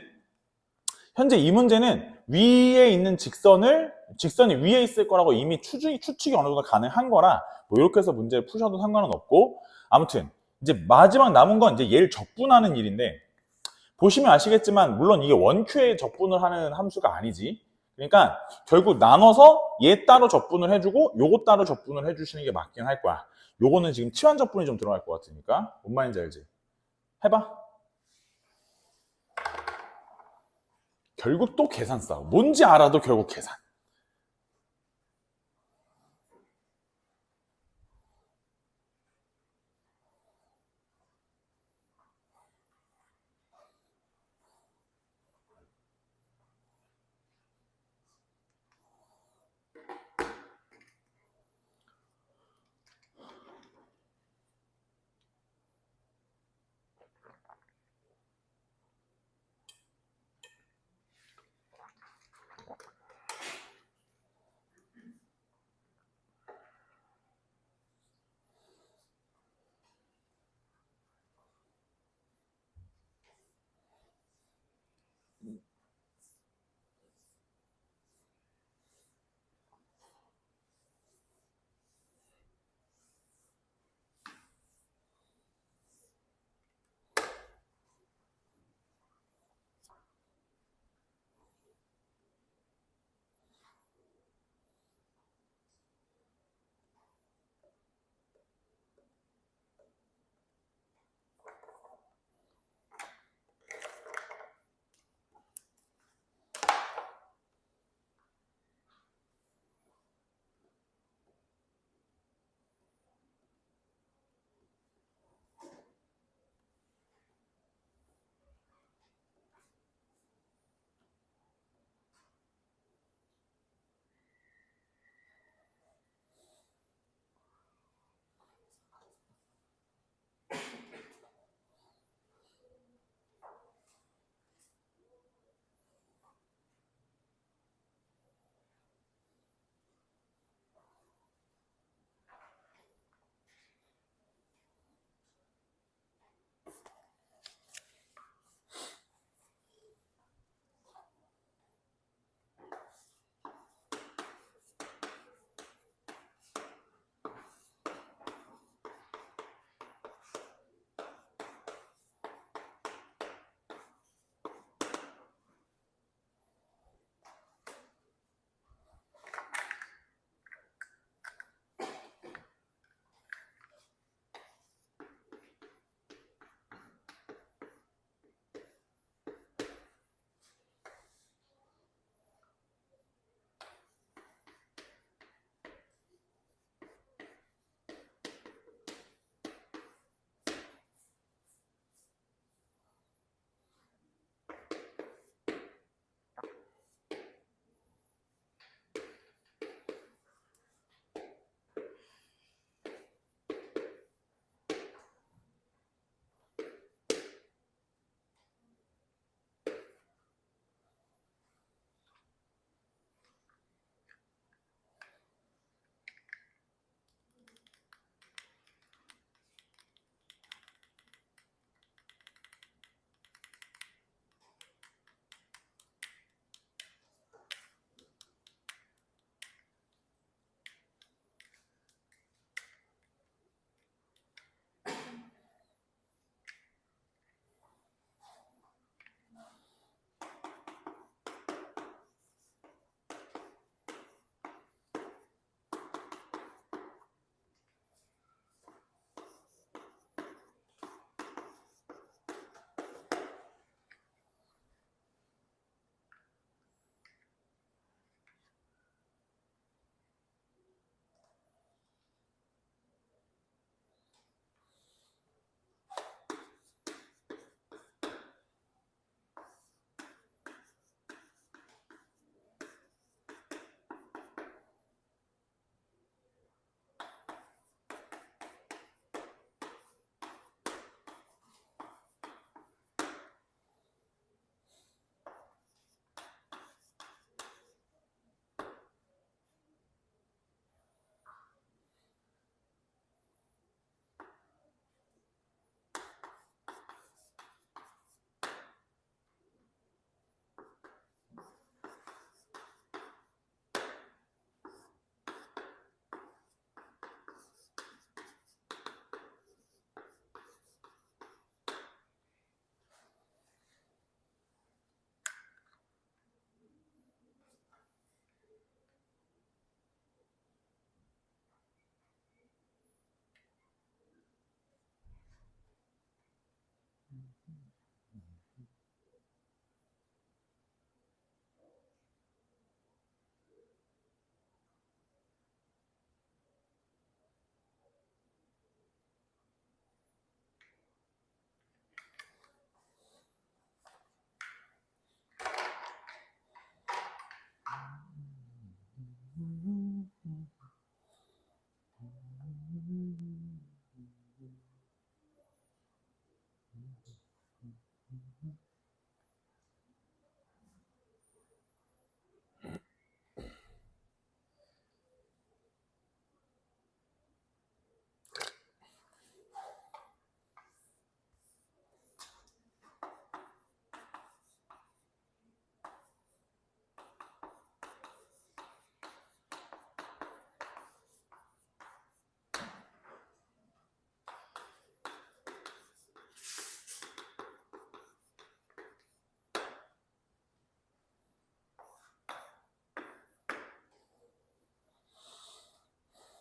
현재 이 문제는 위에 있는 직선이 위에 있을 거라고 이미 추측이 어느 정도 가능한 거라 뭐 이렇게 해서 문제를 푸셔도 상관은 없고, 아무튼 이제 마지막 남은 건 이제 얘를 적분하는 일인데, 보시면 아시겠지만 물론 이게 원큐에 적분을 하는 함수가 아니지. 그러니까 결국 나눠서 얘 따로 적분을 해주고 요거 따로 적분을 해주시는 게 맞긴 할 거야. 요거는 지금 치환 적분이 좀 들어갈 것 같으니까. 뭔 말인지 알지? 해봐. 결국 또 계산 싸움. 뭔지 알아도 결국 계산.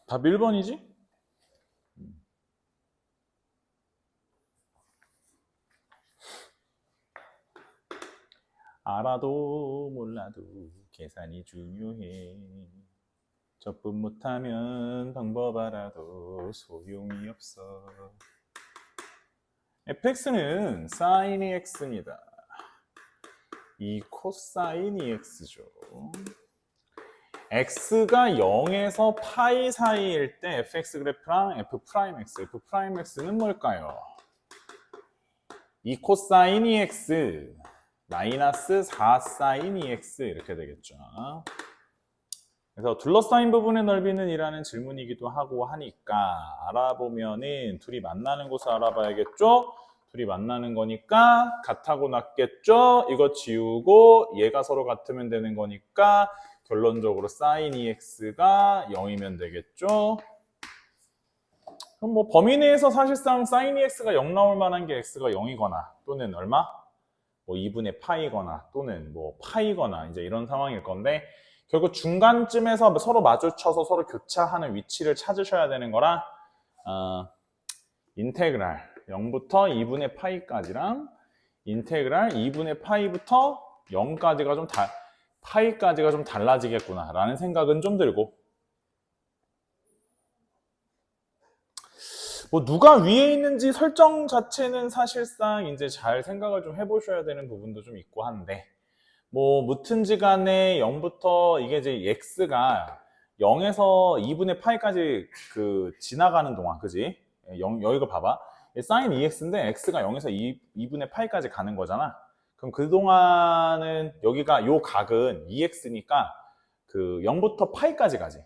답 1번이지? 알아도 몰라도 계산이 중요해. 접근 못하면 방법 알아도 소용이 없어. fx는 sin x입니다. 이 코사인 x죠. x가 0에서 파이 사이일 때 fx 그래프랑 f'x는 뭘까요? 이 코사인 x 마이너스 4 사인 x 이렇게 되겠죠. 그래서 둘러싸인 부분의 넓이는 이라는 질문이기도 하고 하니까 알아보면은 둘이 만나는 곳을 알아봐야겠죠? 둘이 만나는 거니까 같하고 같겠죠? 이거 지우고 얘가 서로 같으면 되는 거니까 결론적으로 sin ex가 0이면 되겠죠? 그럼 뭐 범위 내에서 사실상 sin ex가 0 나올 만한 게 x가 0이거나 또는 얼마? 뭐 2분의 파이거나 또는 뭐 파이거나 이제 이런 상황일 건데 결국 중간쯤에서 서로 마주쳐서 서로 교차하는 위치를 찾으셔야 되는 거라 인테그랄 0부터 2분의 파이까지랑 인테그랄 2분의 파이부터 0까지가 좀 파이까지가 좀 달라지겠구나 라는 생각은 좀 들고 뭐 누가 위에 있는지 설정 자체는 사실상 이제 잘 생각을 좀 해보셔야 되는 부분도 좀 있고 한데 뭐 무튼지 간에 0부터 이게 이제 x가 0에서 2분의 파이까지 그 지나가는 동안 그지? 여기가 봐봐 sin 2x인데 x가 0에서 2분의 파이까지 가는 거잖아 그럼 그동안은 여기가 요 각은 2x니까 그 0부터 파이까지 가지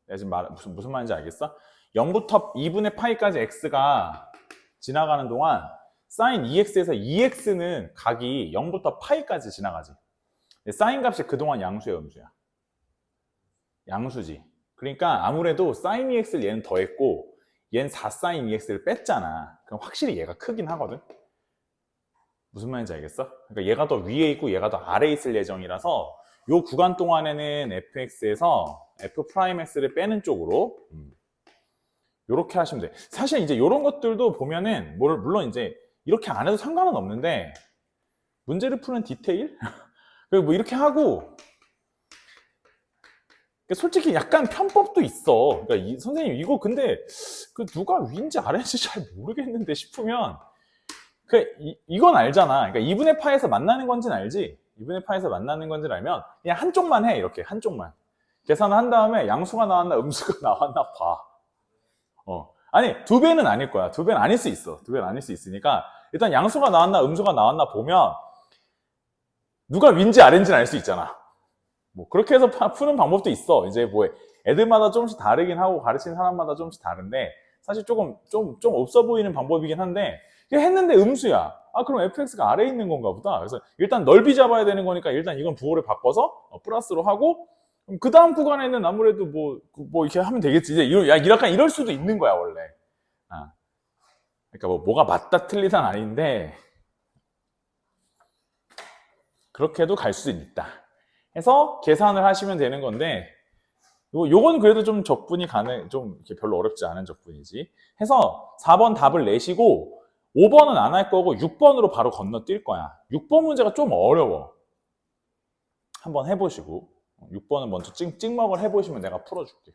내가 지금 무슨 말인지 알겠어? 0부터 2분의 파이까지 x가 지나가는 동안 sin 2x에서 2x는 각이 0부터 파이까지 지나가지 sin 값이 그동안 양수야 음수야? 양수지 그러니까 아무래도 sin 2x를 얘는 더했고 얘는 4sin 2x를 뺐잖아 그럼 확실히 얘가 크긴 하거든 무슨 말인지 알겠어? 그러니까 얘가 더 위에 있고 얘가 더 아래에 있을 예정이라서 요 구간 동안에는 fx에서 f'x를 빼는 쪽으로 요렇게 하시면 돼. 사실 이제 요런 것들도 보면은 물론 이제 이렇게 안 해도 상관은 없는데 문제를 푸는 디테일? 뭐 이렇게 하고 솔직히 약간 편법도 있어. 그러니까 선생님 이거 근데 그 누가 위인지 아래인지 잘 모르겠는데 싶으면 이건 알잖아. 그러니까 2분의 파에서 만나는 건지는 알지. 2분의 파에서 만나는 건지를 알면 그냥 한쪽만 해. 이렇게 한쪽만. 계산을 한 다음에 양수가 나왔나 음수가 나왔나 봐. 아니 2배는 아닐 거야. 2배는 아닐 수 있어. 2배는 아닐 수 있으니까 일단 양수가 나왔나 음수가 나왔나 보면 누가 위인지 아래인지는 알 수 있잖아. 뭐 그렇게 해서 푸는 방법도 있어. 이제 뭐 애들마다 조금씩 다르긴 하고 가르치는 사람마다 조금씩 다른데 사실 좀 없어 보이는 방법이긴 한데 했는데 음수야. 그럼 fx가 아래에 있는 건가 보다. 그래서 일단 넓이 잡아야 되는 거니까 일단 이건 부호를 바꿔서 플러스로 하고 그 다음 구간에는 아무래도 뭐 이렇게 하면 되겠지. 이제 약간 이럴 수도 있는 거야 원래. 그러니까 뭐가 맞다 틀리다는 아닌데 그렇게도 갈 수 있다. 해서 계산을 하시면 되는 건데 요건 그래도 좀 적분이 좀 이렇게 별로 어렵지 않은 적분이지. 해서 4번 답을 내시고 5번은 안 할 거고 6번으로 바로 건너뛸 거야. 6번 문제가 좀 어려워. 한번 해보시고 6번은 먼저 찍먹을 해보시면 내가 풀어줄게.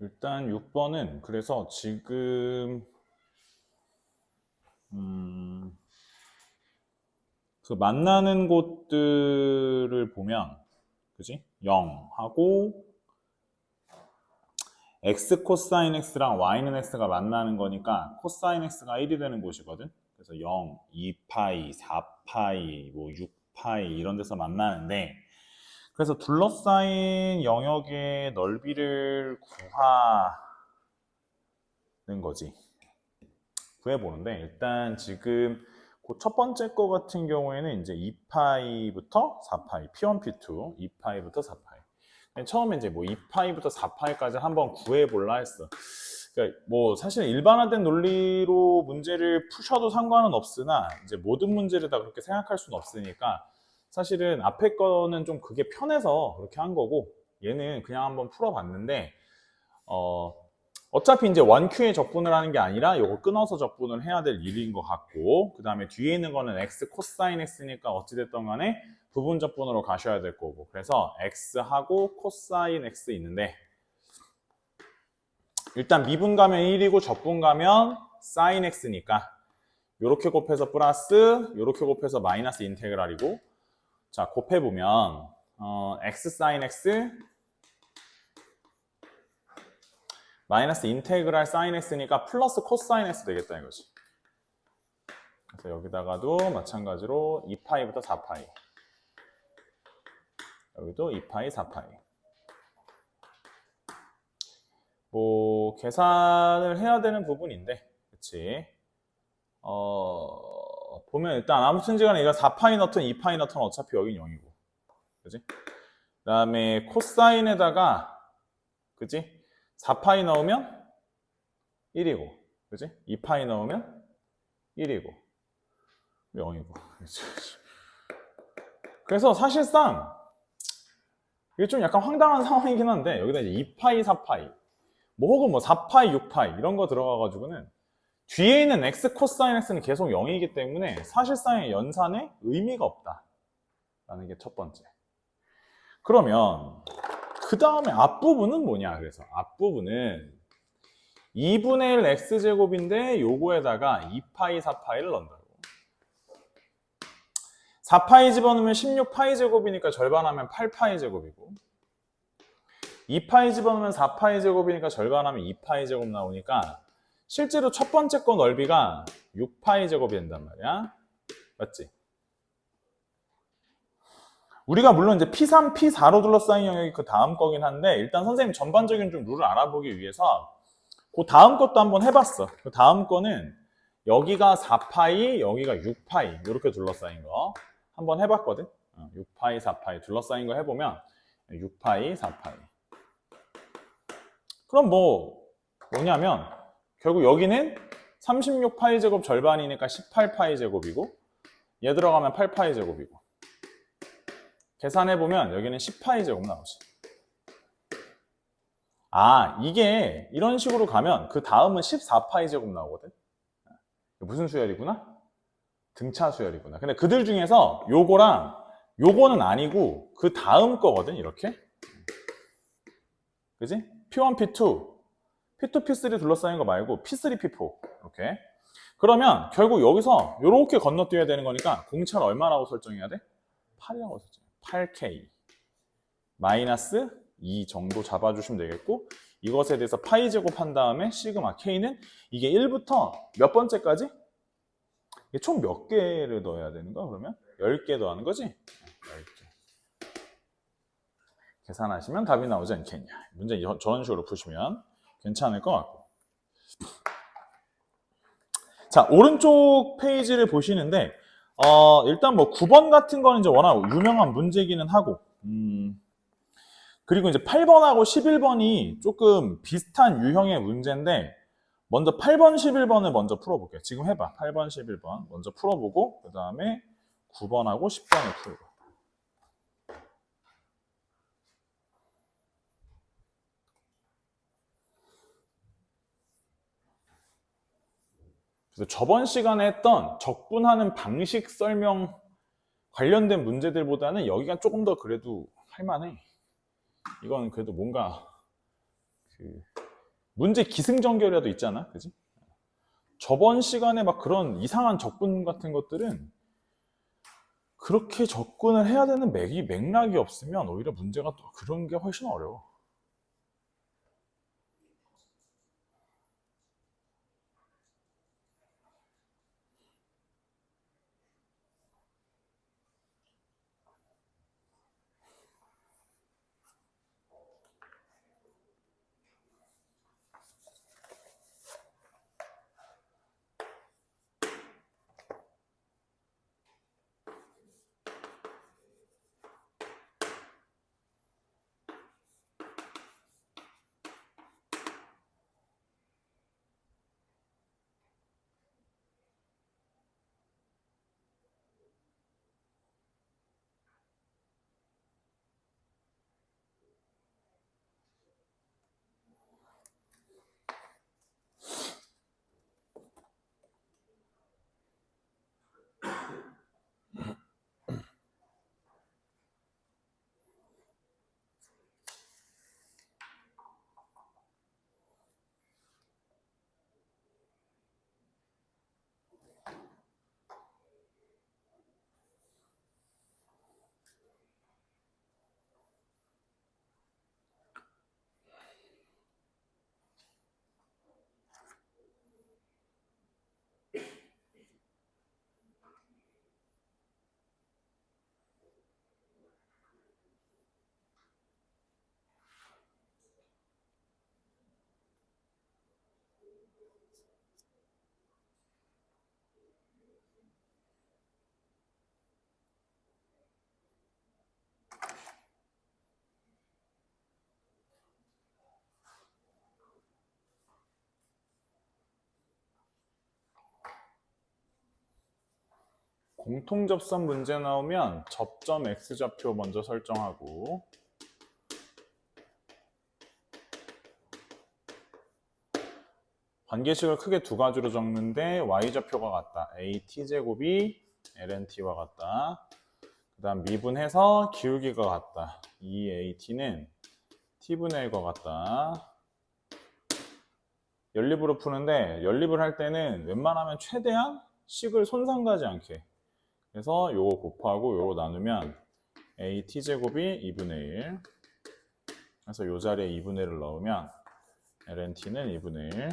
일단 6번은 그래서 지금 그 만나는 곳들을 보면 그지? 0하고 x 코사인 x랑 y는 x가 만나는 거니까 코사인 x가 1이 되는 곳이거든. 그래서 0, 2파이, 4파이, 뭐 6파이 이런 데서 만나는데 그래서 둘러싸인 영역의 넓이를 구하는 거지. 구해보는데 일단 지금 그 첫 번째 거 같은 경우에는 이제 2파이부터 4파이, P1, P2, 2파이부터 4파이. 처음에 이제 뭐 2파이부터 4파이까지 한번 구해볼라 했어. 그러니까 뭐 사실 일반화된 논리로 문제를 푸셔도 상관은 없으나 이제 모든 문제를 다 그렇게 생각할 수는 없으니까 사실은 앞에 거는 좀 그게 편해서 그렇게 한 거고 얘는 그냥 한번 풀어봤는데 어차피 이제 원Q에 적분을 하는 게 아니라 이거 끊어서 적분을 해야 될 일인 것 같고 그 다음에 뒤에 있는 거는 x 코사인 x니까 어찌됐든 간에 부분 적분으로 가셔야 될 거고 그래서 x하고 코사인 x 있는데 일단 미분 가면 1이고 적분 가면 사인 x니까 요렇게 곱해서 플러스 요렇게 곱해서 마이너스 인테그랄이고 자 곱해보면 x 사인 x 마이너스 인테그랄 사인 x니까 플러스 코사인 x 되겠다 이거지. 그래서 여기다가도 마찬가지로 2파이부터 4파이 여기도 2파이 4파이 뭐 계산을 해야 되는 부분인데 그치 보면 일단 아무튼지간에 이거 4파이 넣든 2파이 넣든 어차피 여긴 0이고 그지 그 다음에 코사인에다가 그지 4파이 넣으면 1이고 그지 2파이 넣으면 1이고 0이고 그래서 사실상 이게 좀 약간 황당한 상황이긴 한데 여기다 이제 2파이 4파이 뭐 혹은 뭐 4파이 6파이 이런 거 들어가가지고는 뒤에 있는 x 코사인 x는 계속 0이기 때문에 사실상의 연산에 의미가 없다 라는 게 첫 번째. 그러면 그 다음에 앞부분은 뭐냐 그래서 앞부분은 2분의 1 x제곱인데 요거에다가 2파이 4파이를 넣는다고 4파이 집어넣으면 16파이 제곱이니까 절반하면 8파이 제곱이고 2파이 집어넣으면 4파이 제곱이니까 절반하면 2파이 제곱 나오니까 실제로 첫 번째 거 넓이가 6파이 제곱이 된단 말이야 맞지? 우리가 물론 이제 P3, P4로 둘러싸인 영역이 그 다음 거긴 한데 일단 선생님 전반적인 좀 룰을 알아보기 위해서 그 다음 것도 한번 해봤어. 그 다음 거는 여기가 4파이, 여기가 6파이 이렇게 둘러싸인 거 한번 해봤거든. 6파이, 4파이 둘러싸인 거 해보면 6파이, 4파이 그럼 뭐냐면 결국 여기는 36파이 제곱 절반이니까 18파이 제곱이고 얘 들어가면 8파이 제곱이고 계산해보면 여기는 10파이 제곱 나오지. 이게 이런 식으로 가면 그 다음은 14파이 제곱 나오거든. 무슨 수열이구나? 등차 수열이구나. 근데 그들 중에서 요거랑 요거는 아니고 그 다음 거거든 이렇게 그지? P1, P2 P2, P3 둘러싸인 거 말고 P3, P4 이렇게 그러면 결국 여기서 이렇게 건너뛰어야 되는 거니까 공차를 얼마라고 설정해야 돼? 8이라고 설정해 8K 마이너스 2 정도 잡아주시면 되겠고 이것에 대해서 파이 제곱한 다음에 시그마 K는 이게 1부터 몇 번째까지? 이게 총 몇 개를 넣어야 되는 거야 그러면? 10개 더하는 거지? 10개 계산하시면 답이 나오지 않겠냐 문제 저런 식으로 푸시면 괜찮을 것 같고 자 오른쪽 페이지를 보시는데 일단 뭐 9번 같은 거는 이제 워낙 유명한 문제기는 하고 그리고 이제 8번하고 11번이 조금 비슷한 유형의 문제인데 먼저 8번, 11번을 먼저 풀어볼게요. 지금 해봐. 8번, 11번 먼저 풀어보고 그 다음에 9번하고 10번을 풀고 그래서 저번 시간에 했던 적분하는 방식 설명 관련된 문제들보다는 여기가 조금 더 그래도 할만해. 이건 그래도 뭔가 문제 기승전결이라도 있잖아, 그지? 저번 시간에 막 그런 이상한 적분 같은 것들은 그렇게 접근을 해야 되는 맥락이 없으면 오히려 문제가 또 그런 게 훨씬 어려워. 공통접선 문제 나오면 접점 X좌표 먼저 설정하고, 관계식을 크게 두 가지로 적는데 Y좌표가 같다. AT제곱이 LNT와 같다. 그 다음 미분해서 기울기가 같다. 이 AT는 T분의 1과 같다. 연립으로 푸는데, 연립을 할 때는 웬만하면 최대한 식을 손상 가지 않게, 그래서 요거 곱하고 요거 나누면 AT제곱이 2분의 1, 그래서 요 자리에 2분의 1을 넣으면 LNT는 2분의 1.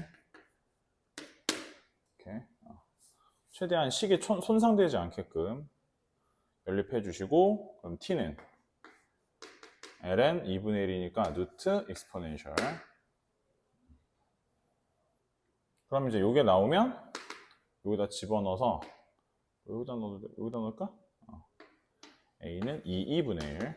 이렇게 최대한 식이 손상되지 않게끔 연립해 주시고, 그럼 T는 ln 2분의 1이니까 루트 익스포넨셜. 그럼 이제 요게 나오면 여기다 집어넣어서, 여기다 넣을까? a는 2분의 1.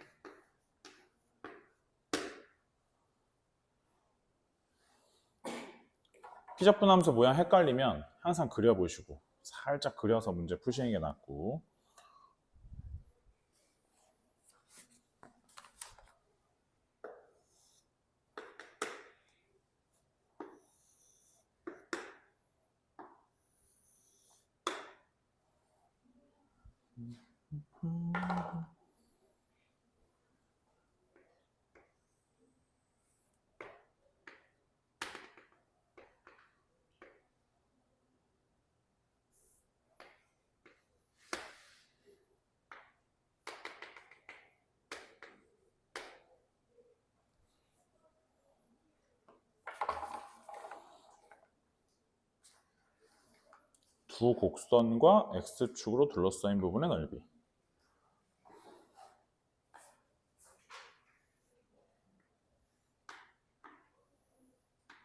피접분함수 모양 헷갈리면 항상 그려보시고, 살짝 그려서 문제 푸시는 게 낫고. 두 곡선과 X축으로 둘러싸인 부분의 넓이.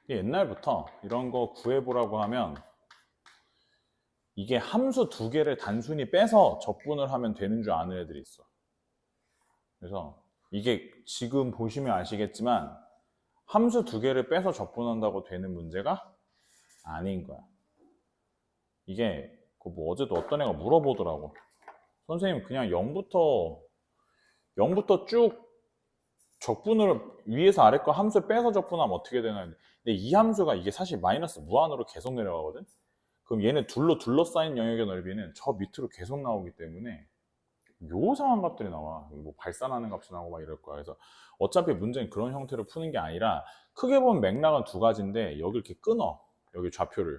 옛날부터 이런 거 구해보라고 하면 이게 함수 두 개를 단순히 빼서 적분을 하면 되는 줄 아는 애들이 있어. 그래서 이게 지금 보시면 아시겠지만 함수 두 개를 빼서 적분한다고 되는 문제가 아닌 거야. 이게 뭐 어제도 어떤 애가 물어보더라고. 선생님 그냥 0부터 쭉 적분을 위에서 아래 거 함수 빼서 적분하면 어떻게 되나 했는데, 근데 이 함수가 이게 사실 마이너스 무한으로 계속 내려가거든. 그럼 얘는 둘러싸인 영역의 넓이는 저 밑으로 계속 나오기 때문에 묘상한 값들이 나와. 뭐 발산하는 값이 나오고 막 이럴 거야. 그래서 어차피 문제는 그런 형태로 푸는 게 아니라 크게 보면 맥락은 두 가지인데 여기 이렇게 끊어. 여기 좌표를.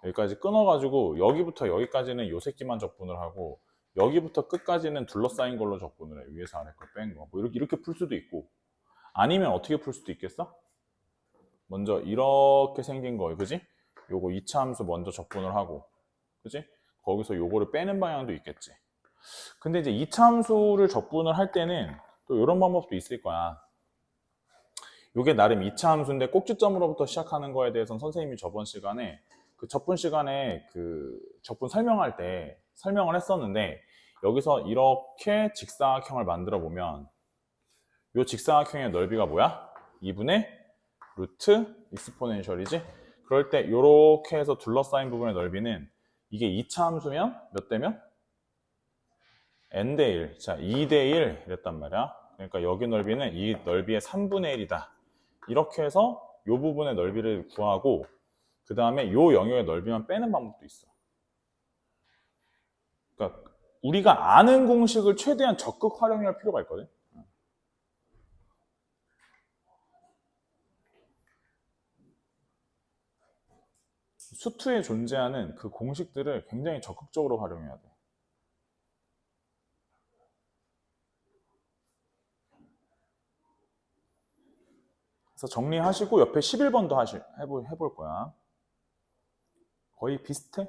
여기까지 끊어가지고 여기부터 여기까지는 요 새끼만 적분을 하고 여기부터 끝까지는 둘러싸인 걸로 적분을 해. 위에서 아래 걸 뺀 거. 뭐 이렇게 풀 수도 있고 아니면 어떻게 풀 수도 있겠어? 먼저 이렇게 생긴 거, 그지? 요거 2차 함수 먼저 적분을 하고, 그지? 거기서 요거를 빼는 방향도 있겠지. 근데 이제 2차 함수를 적분을 할 때는 또 이런 방법도 있을 거야. 요게 나름 2차 함수인데 꼭지점으로부터 시작하는 거에 대해서는 선생님이 저번 시간에 그 적분 시간에 그 적분 설명할 때 설명을 했었는데 여기서 이렇게 직사각형을 만들어 보면 요 직사각형의 넓이가 뭐야? 2분의 루트 익스포넨셜이지? 그럴 때 요렇게 해서 둘러싸인 부분의 넓이는 이게 2차 함수면 몇 대면? n대 1. 자, 2대 1 이랬단 말이야. 그러니까 여기 넓이는 이 넓이의 3분의 1이다. 이렇게 해서 요 부분의 넓이를 구하고 그 다음에 요 영역의 넓이만 빼는 방법도 있어. 그러니까 우리가 아는 공식을 최대한 적극 활용할 필요가 있거든. 수투에 존재하는 그 공식들을 굉장히 적극적으로 활용해야 돼. 그래서 정리하시고 옆에 11번도 해볼 거야. 거의 비슷해?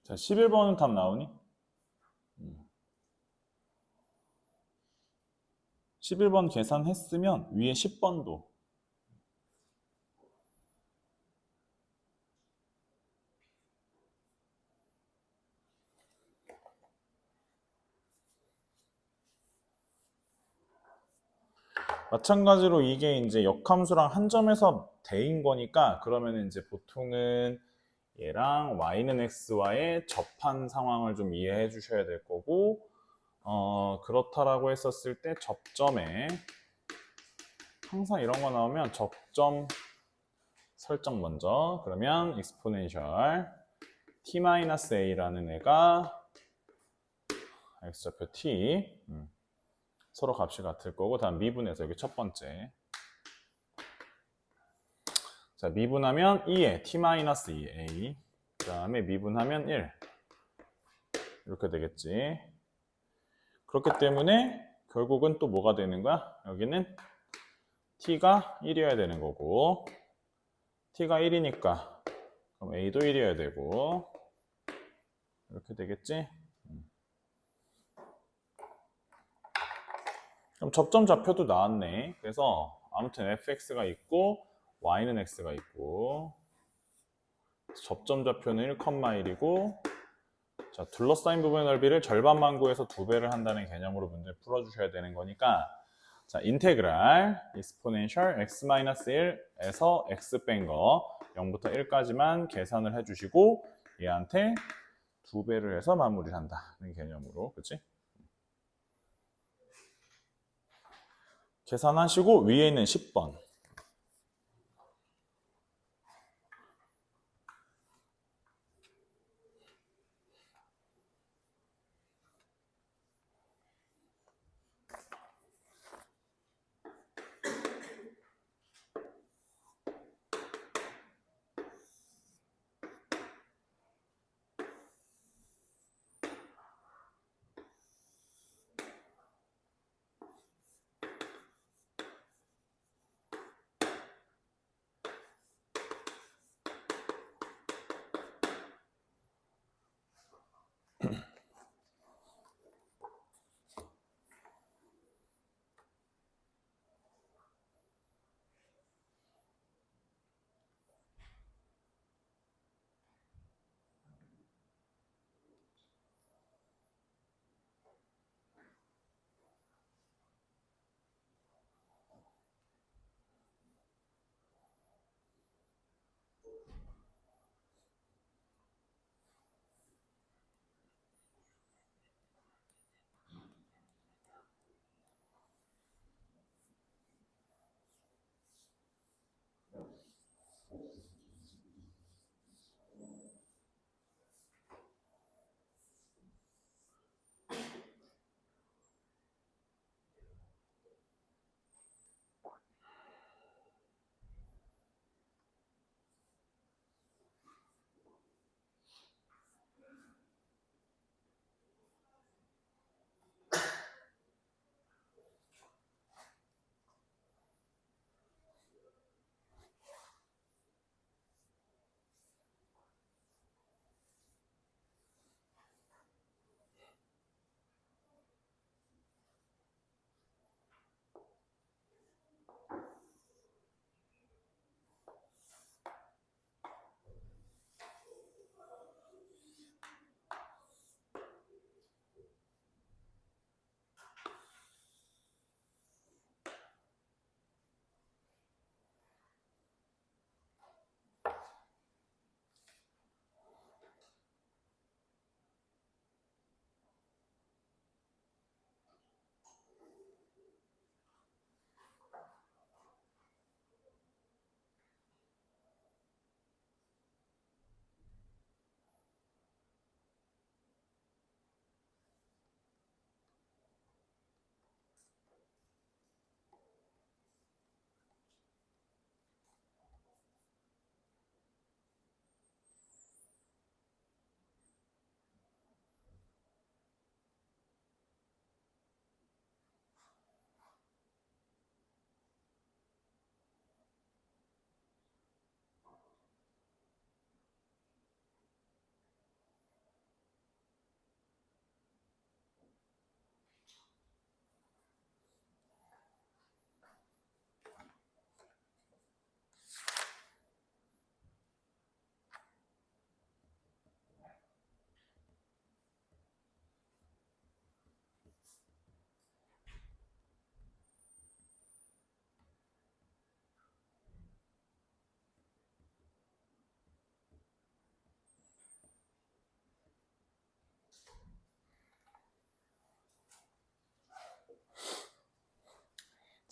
자, 11번 답 나오니? 11번 계산했으면 위에 10번도 마찬가지로 이게 이제 역함수랑 한 점에서 대인 거니까 그러면 이제 보통은 얘랑 y는 x와의 접한 상황을 좀 이해해 주셔야 될 거고 그렇다라고 했었을 때 접점에 항상 이런 거 나오면 접점 설정 먼저 그러면 exponential t-a라는 애가 x좌표 t 서로 값이 같을 거고 다음 미분해서 여기 첫 번째 자 미분하면 2에 t-2a 그 다음에 미분하면 1 이렇게 되겠지. 그렇기 때문에 결국은 또 뭐가 되는 거야? 여기는 t가 1이어야 되는 거고 t가 1이니까 그럼 a도 1이어야 되고 이렇게 되겠지? 그럼 접점 좌표도 나왔네. 그래서 아무튼 fx가 있고 y는 x가 있고 접점 좌표는 1,1이고 자, 둘러싸인 부분의 넓이를 절반만 구해서 2배를 한다는 개념으로 문제 풀어주셔야 되는 거니까 자, 인테그랄 exponential x-1에서 x 뺀 거 0부터 1까지만 계산을 해주시고 얘한테 2배를 해서 마무리를 한다는 개념으로 그치? 계산하시고 위에 있는 10번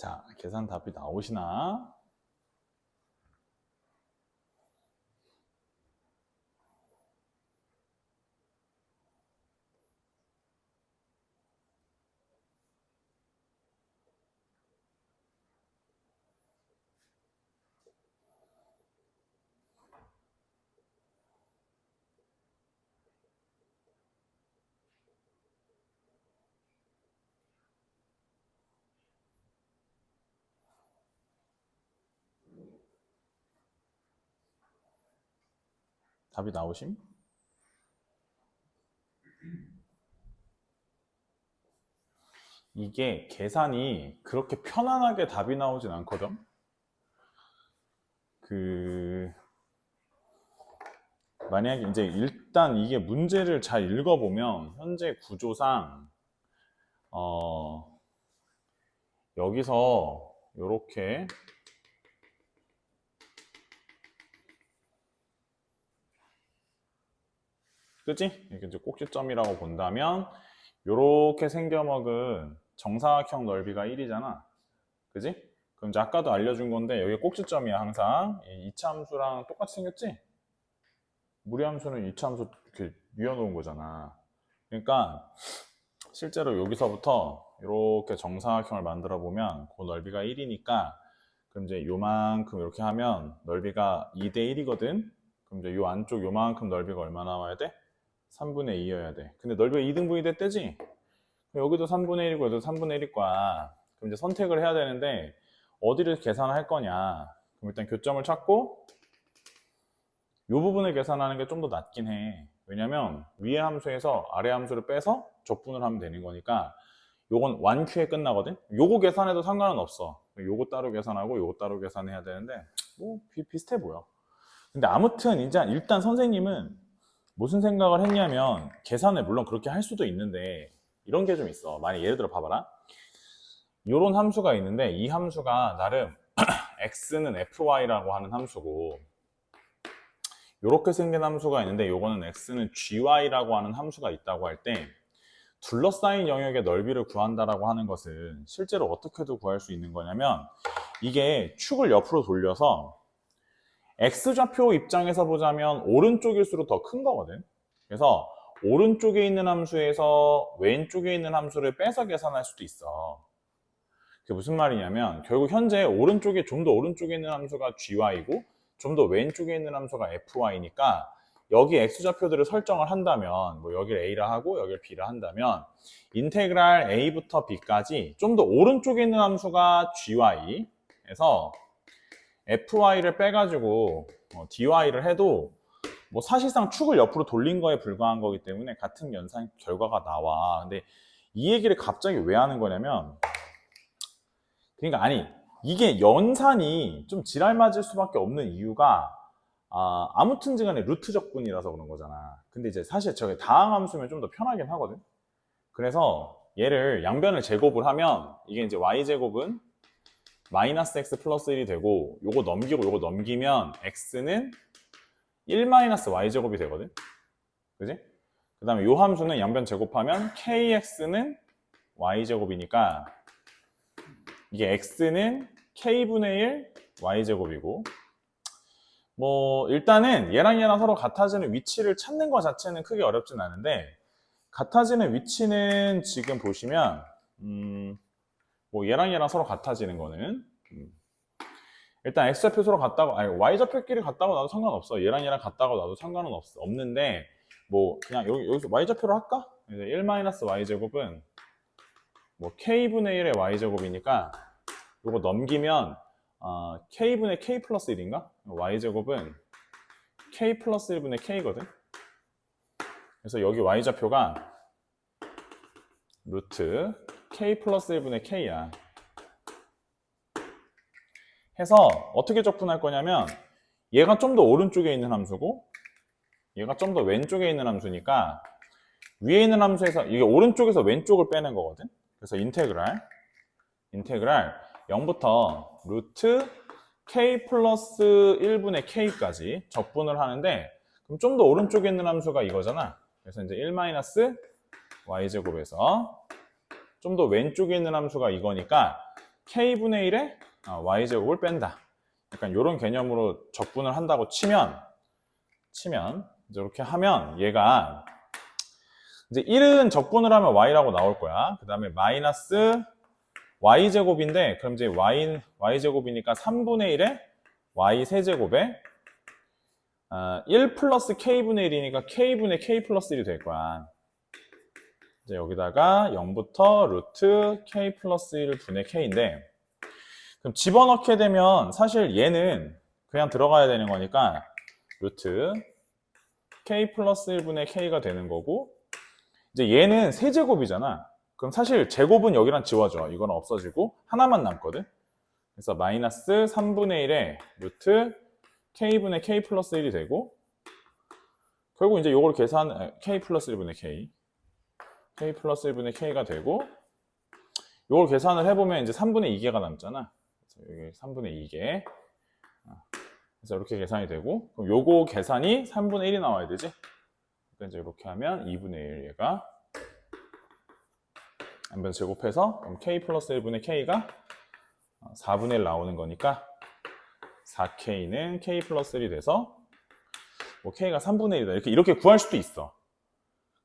자, 계산 답이 나오시나? 답이 나오심? 이게 계산이 그렇게 편안하게 답이 나오진 않거든? 만약에 이제 일단 이게 문제를 잘 읽어보면 현재 구조상 여기서 요렇게 그지? 이게 이제 꼭지점이라고 본다면 요렇게 생겨먹은 정사각형 넓이가 1이잖아. 그지? 그럼 이제 아까도 알려준 건데 여기 꼭지점이야 항상. 이 이차함수랑 똑같이 생겼지? 무리함수는 이차함수 이렇게 뉘어놓은 거잖아. 그러니까 실제로 여기서부터 이렇게 정사각형을 만들어 보면 그 넓이가 1이니까 그럼 이제 요만큼 이렇게 하면 넓이가 2대 1이거든. 그럼 이제 요 안쪽 요만큼 넓이가 얼마 나와야 돼? 3분의 2여야 돼. 근데 넓이가 2등분이 됐대지? 여기도 3분의 1이고 여기도 3분의 1일 거야. 그럼 이제 선택을 해야 되는데 어디를 계산할 거냐? 그럼 일단 교점을 찾고 이 부분을 계산하는 게 좀 더 낫긴 해. 왜냐면 위의 함수에서 아래 함수를 빼서 적분을 하면 되는 거니까 요건 완큐에 끝나거든? 요거 계산해도 상관은 없어. 요거 따로 계산하고 요거 따로 계산해야 되는데 뭐 비슷해 보여. 근데 아무튼 이제 일단 선생님은 무슨 생각을 했냐면 계산을 물론 그렇게 할 수도 있는데 이런 게 좀 있어. 만약 예를 들어 봐봐라. 요런 함수가 있는데 이 함수가 나름 x는 fy라고 하는 함수고 요렇게 생긴 함수가 있는데 요거는 x는 gy라고 하는 함수가 있다고 할 때 둘러싸인 영역의 넓이를 구한다라고 하는 것은 실제로 어떻게도 구할 수 있는 거냐면 이게 축을 옆으로 돌려서 x좌표 입장에서 보자면 오른쪽일수록 더 큰 거거든. 그래서 오른쪽에 있는 함수에서 왼쪽에 있는 함수를 빼서 계산할 수도 있어. 그게 무슨 말이냐면 결국 현재 오른쪽에 좀 더 오른쪽에 있는 함수가 gy고 좀 더 왼쪽에 있는 함수가 fy니까 여기 x좌표들을 설정을 한다면 뭐 여기를 a라 하고 여기를 b라 한다면 인테그랄 a부터 b까지 좀 더 오른쪽에 있는 함수가 gy에서 fy를 빼가지고 dy를 해도 뭐 사실상 축을 옆으로 돌린 거에 불과한 거기 때문에 같은 연산 결과가 나와. 근데 이 얘기를 갑자기 왜 하는 거냐면 그러니까 아니 이게 연산이 좀 지랄 맞을 수밖에 없는 이유가 아무튼지 간에 루트 적분이라서 그런 거잖아. 근데 이제 사실 저게 다항함수면 좀 더 편하긴 하거든. 그래서 얘를 양변을 제곱을 하면 이게 이제 y제곱은 마이너스 x 플러스 1이 되고 요거 넘기고 요거 넘기면 x는 1 마이너스 y제곱이 되거든. 그지? 그 다음에 요 함수는 양변 제곱하면 kx는 y제곱이니까 이게 x는 k분의 1 y제곱이고 뭐 일단은 얘랑 서로 같아지는 위치를 찾는 것 자체는 크게 어렵진 않은데 같아지는 위치는 지금 보시면 뭐 얘랑 서로 같아지는 거는 일단 x좌표 서로 같다고 아니 y좌표끼리 같다고 나도 상관없어. 얘랑 같다고 나도 상관은 없는데 뭐 그냥 여기서 y좌표로 할까? 1-y제곱은 뭐 k분의 1의 y제곱이니까 이거 넘기면 k분의 k 플러스 1인가? y제곱은 k 플러스 1분의 k거든. 그래서 여기 y좌표가 루트 k 플러스 1분의 k야. 해서 어떻게 적분할 거냐면 얘가 좀 더 오른쪽에 있는 함수고 얘가 좀 더 왼쪽에 있는 함수니까 위에 있는 함수에서 이게 오른쪽에서 왼쪽을 빼는 거거든. 그래서 인테그랄 0부터 루트 k 플러스 1분의 k까지 적분을 하는데 그럼 좀 더 오른쪽에 있는 함수가 이거잖아. 그래서 이제 1 마이너스 y제곱에서 좀 더 왼쪽에 있는 함수가 이거니까 k분의 1에 y제곱을 뺀다. 약간 이런 개념으로 적분을 한다고 치면 이제 이렇게 하면 얘가 이제 1은 적분을 하면 y라고 나올 거야. 그 다음에 마이너스 y제곱인데 그럼 이제 y제곱이니까 3분의 1에 y 세제곱에 1 플러스 k분의 1이니까 k분의 k 플러스 1이 될 거야. 이제 여기다가 0부터 루트 k 플러스 1 분의 k인데 그럼 집어넣게 되면 사실 얘는 그냥 들어가야 되는 거니까 루트 k 플러스 1분의 k가 되는 거고 이제 얘는 세제곱이잖아. 그럼 사실 제곱은 여기랑 지워져. 이건 없어지고 하나만 남거든. 그래서 마이너스 3분의 1에 루트 k분의 k 플러스 1이 되고 결국 이제 요걸 k 플러스 1분의 k 플러스 1분의 k가 되고 요걸 계산을 해보면 이제 3분의 2개가 남잖아. 그래서 여기 3분의 2개. 그래서 이렇게 계산이 되고 그럼 요거 계산이 3분의 1이 나와야 되지. 그러니까 이제 이렇게 하면 2분의 1 얘가 한번 제곱해서 그럼 k 플러스 1분의 k가 4분의 1 나오는 거니까 4k는 k 플러스 1이 돼서 뭐 k가 3분의 1이다. 이렇게 구할 수도 있어.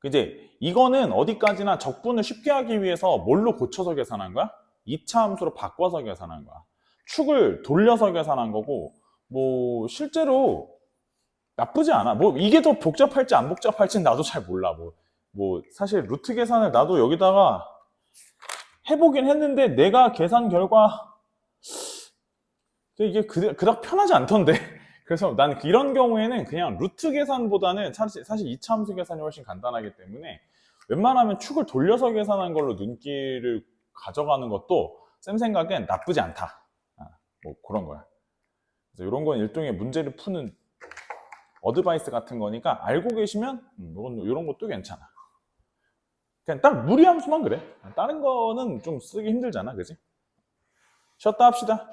이제 이거는 어디까지나 적분을 쉽게 하기 위해서 뭘로 고쳐서 계산한 거야? 2차 함수로 바꿔서 계산한 거야. 축을 돌려서 계산한 거고 뭐 실제로 나쁘지 않아. 뭐 이게 더 복잡할지 안 복잡할지는 나도 잘 몰라. 뭐 사실 루트 계산을 나도 여기다가 해보긴 했는데 내가 계산 결과 이게 그닥 편하지 않던데. 그래서 난 이런 경우에는 그냥 루트 계산보다는 사실 2차 함수 계산이 훨씬 간단하기 때문에 웬만하면 축을 돌려서 계산한 걸로 눈길을 가져가는 것도 쌤 생각엔 나쁘지 않다. 뭐 그런 거야. 그래서 이런 건 일종의 문제를 푸는 어드바이스 같은 거니까 알고 계시면 이런 것도 괜찮아. 그냥 딱 무리함수만 그래. 다른 거는 좀 쓰기 힘들잖아, 그지? 쉬었다 합시다.